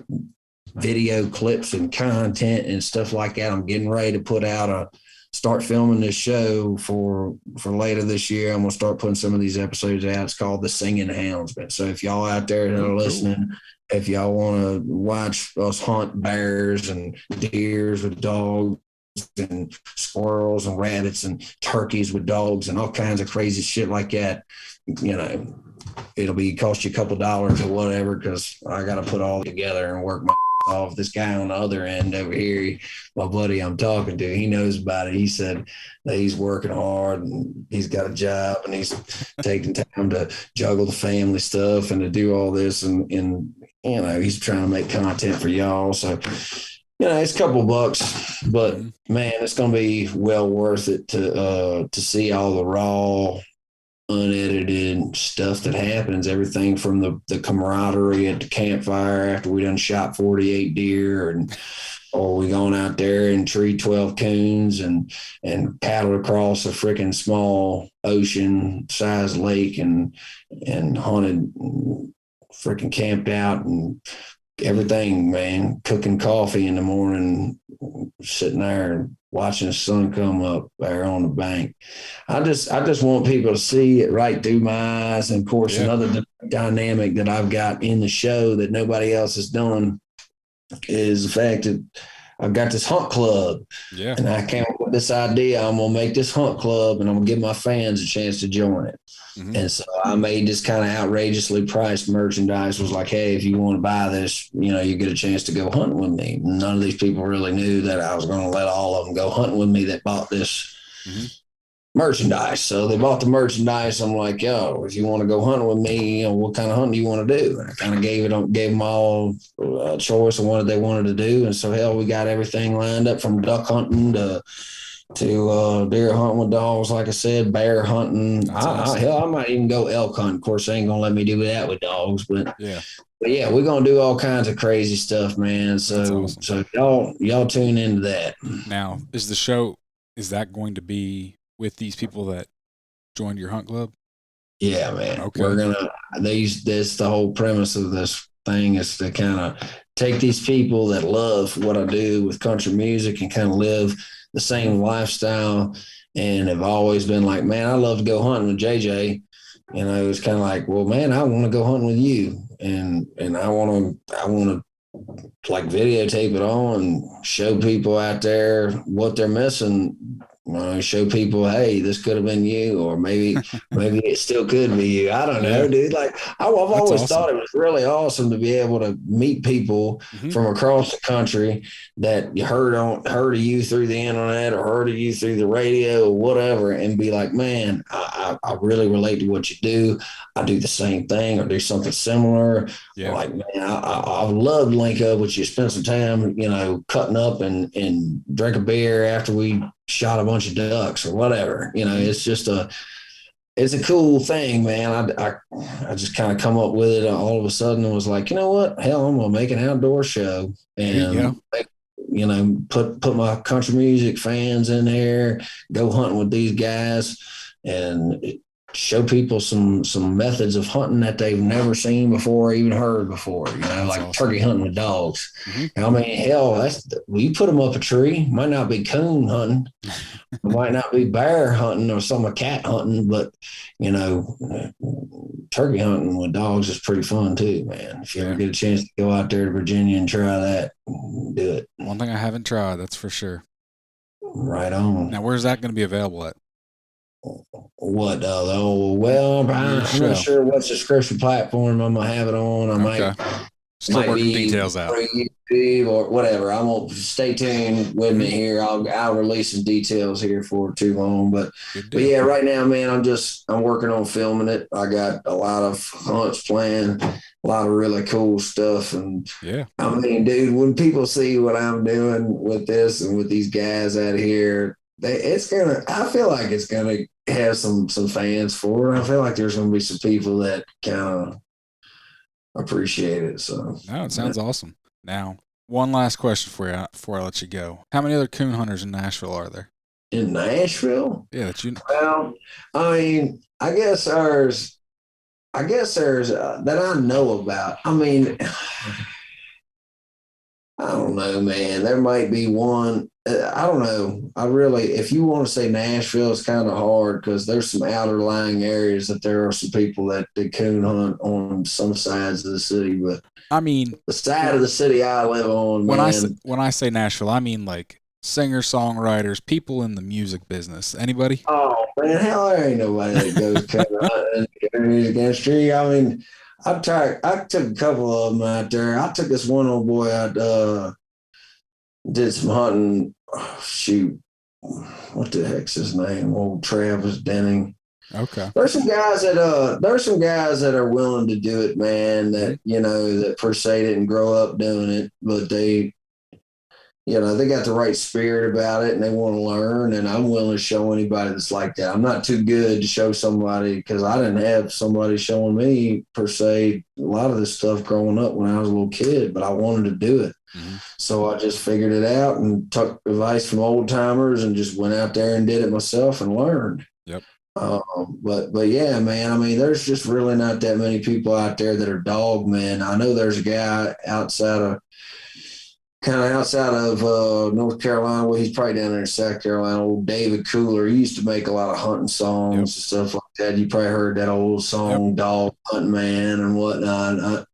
video clips and content and stuff like that. I'm getting ready to start filming this show for later this year. I'm going to start putting some of these episodes out. It's called the Singin Houndsman. So if y'all out there that are listening, if y'all want to watch us hunt bears and deers with dogs and squirrels and rabbits and turkeys with dogs and all kinds of crazy shit like that, it'll cost you a couple dollars or whatever, because I got to put all together and work my off. This guy on the other end over here, my buddy I'm talking to, he knows about it. He said that he's working hard and he's got a job and he's taking time to juggle the family stuff and to do all this, and he's trying to make content for y'all. So it's a couple bucks, but man, it's gonna be well worth it to see all the raw, unedited stuff that happens. Everything from the camaraderie at the campfire after we done shot 48 deer, or we gone out there and treed 12 coons and paddled across a freaking small ocean sized lake and hunted, freaking camped out and everything, man, cooking coffee in the morning, sitting there and watching the sun come up there on the bank. I just want people to see it right through my eyes. And of course, another dynamic that I've got in the show that nobody else has done is the fact that I've got this hunt club. Yeah. And I came up with this idea. I'm going to make this hunt club and I'm going to give my fans a chance to join it. Mm-hmm. And so I made this kind of outrageously priced merchandise. Was like, hey, if you want to buy this, you get a chance to go hunting with me. None of these people really knew that I was going to let all of them go hunting with me that bought this merchandise. So they bought the merchandise. I'm like, yo, if you want to go hunting with me, what kind of hunting do you want to do? And I kind of gave them all a choice of what they wanted to do. And so, hell, we got everything lined up from duck hunting to deer hunting with dogs, like I said, bear hunting. I might even go elk hunting. Of course, they ain't gonna let me do that with dogs, but yeah, we're gonna do all kinds of crazy stuff, man. So awesome. So y'all tune into that. Now, is that going to be with these people that joined your hunt club? Yeah, man. Okay. We're gonna this the whole premise of this thing is to kind of take these people that love what I do with country music and kind of live the same lifestyle and have always been like, man, I love to go hunting with JJ. It was kind of like, well, man, I want to go hunting with you. And I want to like videotape it on and show people out there what they're missing. Show people, hey, this could have been you, or maybe it still could be you. I don't know, dude. Like I've always thought it was really awesome to be able to meet people from across the country that you heard of you through the internet or heard of you through the radio or whatever, and be like, man, I really relate to what you do. I do the same thing or do something similar. Yeah. Like, man, I would love to link up with you, spend some time, cutting up and drink a beer after we shot a bunch of ducks or whatever. It's just it's a cool thing, man. I just kind of come up with it all of a sudden and was like, you know what? Hell, I'm gonna make an outdoor show and put my country music fans in there, go hunting with these guys and show people some methods of hunting that they've never seen before or even heard before, like awesome. Turkey hunting with dogs. I mean, hell, you put them up a tree, might not be coon hunting, might not be bear hunting or some cat hunting, but turkey hunting with dogs is pretty fun too, man. If you ever get a chance to go out there to Virginia and try that, do it. One thing I haven't tried, that's for sure. Right on. Now, where's that going to be available at? What? I'm not sure what subscription platform I'm gonna have it on. I might working details out YouTube or whatever. I won't. Stay tuned with me here. I'll release some details here for too long. But yeah, right now, man, I'm working on filming it. I got a lot of hunts planned a lot of really cool stuff. And Yeah. I mean, dude, when people see what I'm doing with this and with these guys out here, I feel like it's gonna have some fans for it. I feel like there's gonna be some people that kind of appreciate it. So No, it sounds awesome. Now, one last question for you before I let you go. How many other coon hunters in Nashville are there? in Nashville, Yeah, that you. well, I mean, I guess there's that I know about. I mean, I don't know, man. There might be one. I don't know. If you want to say Nashville, it's kind of hard because there's some outer lying areas that there are some people that coon hunt on some sides of the city. But I mean, the side of the city I live on, when man. when I say Nashville, I mean like singer songwriters, people in the music business. Anybody? Oh man, hell, there ain't nobody that goes coon hunting in the music industry. I mean, I took a couple of them out there. I took this one old boy out. Did some hunting. Oh, shoot, what the heck's his name? Old Travis Denning. Okay. There's some guys that are willing to do it, man. That that per se didn't grow up doing it, but they got the right spirit about it and they want to learn. And I'm willing to show anybody that's like that. I'm not too good to show somebody because I didn't have somebody showing me per se a lot of this stuff growing up when I was a little kid, but I wanted to do it. Mm-hmm. So I just figured it out and took advice from old timers and just went out there and did it myself and learned. Yep. But yeah, man, I mean, there's just really not that many people out there that are dog men. I know there's a guy outside of North Carolina. Well, he's probably down there in South Carolina. Old David Cooler. He used to make a lot of hunting songs and stuff like that. You probably heard that old song, Dog Hunting Man and whatnot.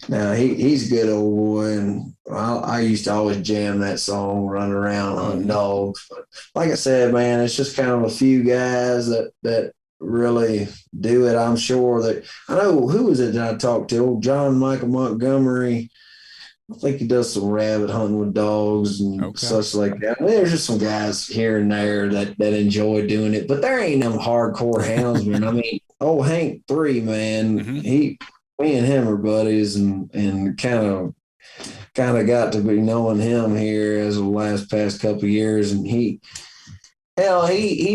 Now he's a good old boy, and I used to always jam that song, running around hunting dogs. But like I said, man, it's just kind of a few guys that really do it. I'm sure that I know who was it that I talked to? Old John Michael Montgomery. I think he does some rabbit hunting with dogs and such like that. I mean, there's just some guys here and there that enjoy doing it, but there ain't them hardcore houndsmen. I mean, old Hank 3, man, me and him are buddies and kind of got to be knowing him here as the past couple of years. And he's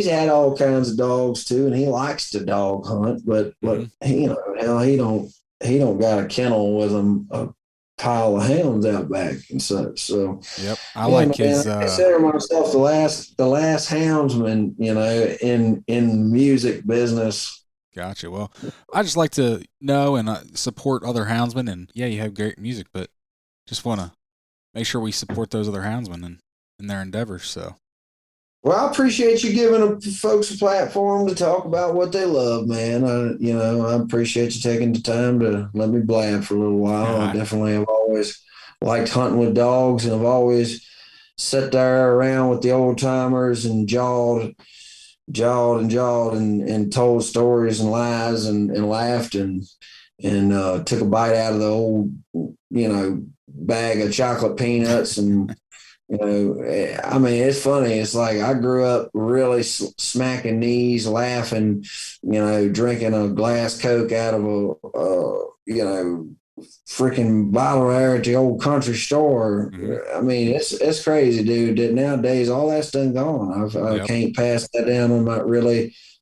had all kinds of dogs too, and he likes to dog hunt, but he don't got a kennel with him, a pile of hounds out back and such. So I like his. I consider myself the last houndsman, in music business. Gotcha. Well, I just like to know and support other houndsmen. And yeah, you have great music, but just want to make sure we support those other houndsmen in their endeavors. So, well, I appreciate you giving folks a platform to talk about what they love, man. I appreciate you taking the time to let me blab for a little while. I definitely have always liked hunting with dogs, and I've always sat there around with the old timers and jawed and told stories and lies and laughed and took a bite out of the old bag of chocolate peanuts. And I mean, it's funny, it's like I grew up really smacking knees, laughing, drinking a glass Coke out of a freaking bottle there at the old country store. I mean, it's crazy, dude, that nowadays all that's done gone. I can't pass that down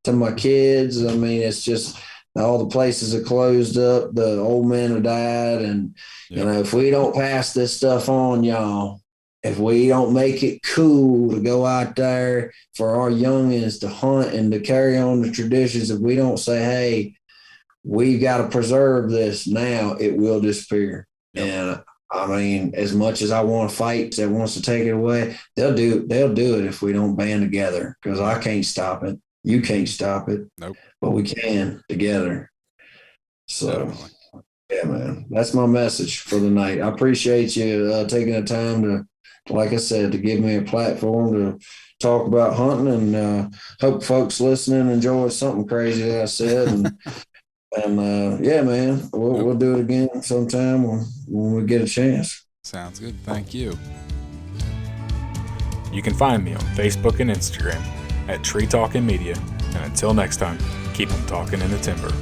to my kids. I mean, it's just all the places are closed up, the old men have died, and if we don't pass this stuff on, y'all, if we don't make it cool to go out there for our youngins to hunt and to carry on the traditions, if we don't say, hey, we've got to preserve this now, it will disappear. And I mean, as much as I want to fight that wants to take it away, they'll do it if we don't band together, because I can't stop it. You can't stop it. Nope. But we can together. So, yeah, man, that's my message for the night. I appreciate you taking the time to, like I said, to give me a platform to talk about hunting, and hope folks listening enjoy something crazy that I said. And yeah, man, we'll do it again sometime when we get a chance. Sounds good. Thank you. You can find me on Facebook and Instagram at Tree Talking Media. And until next time, keep them talking in the timber.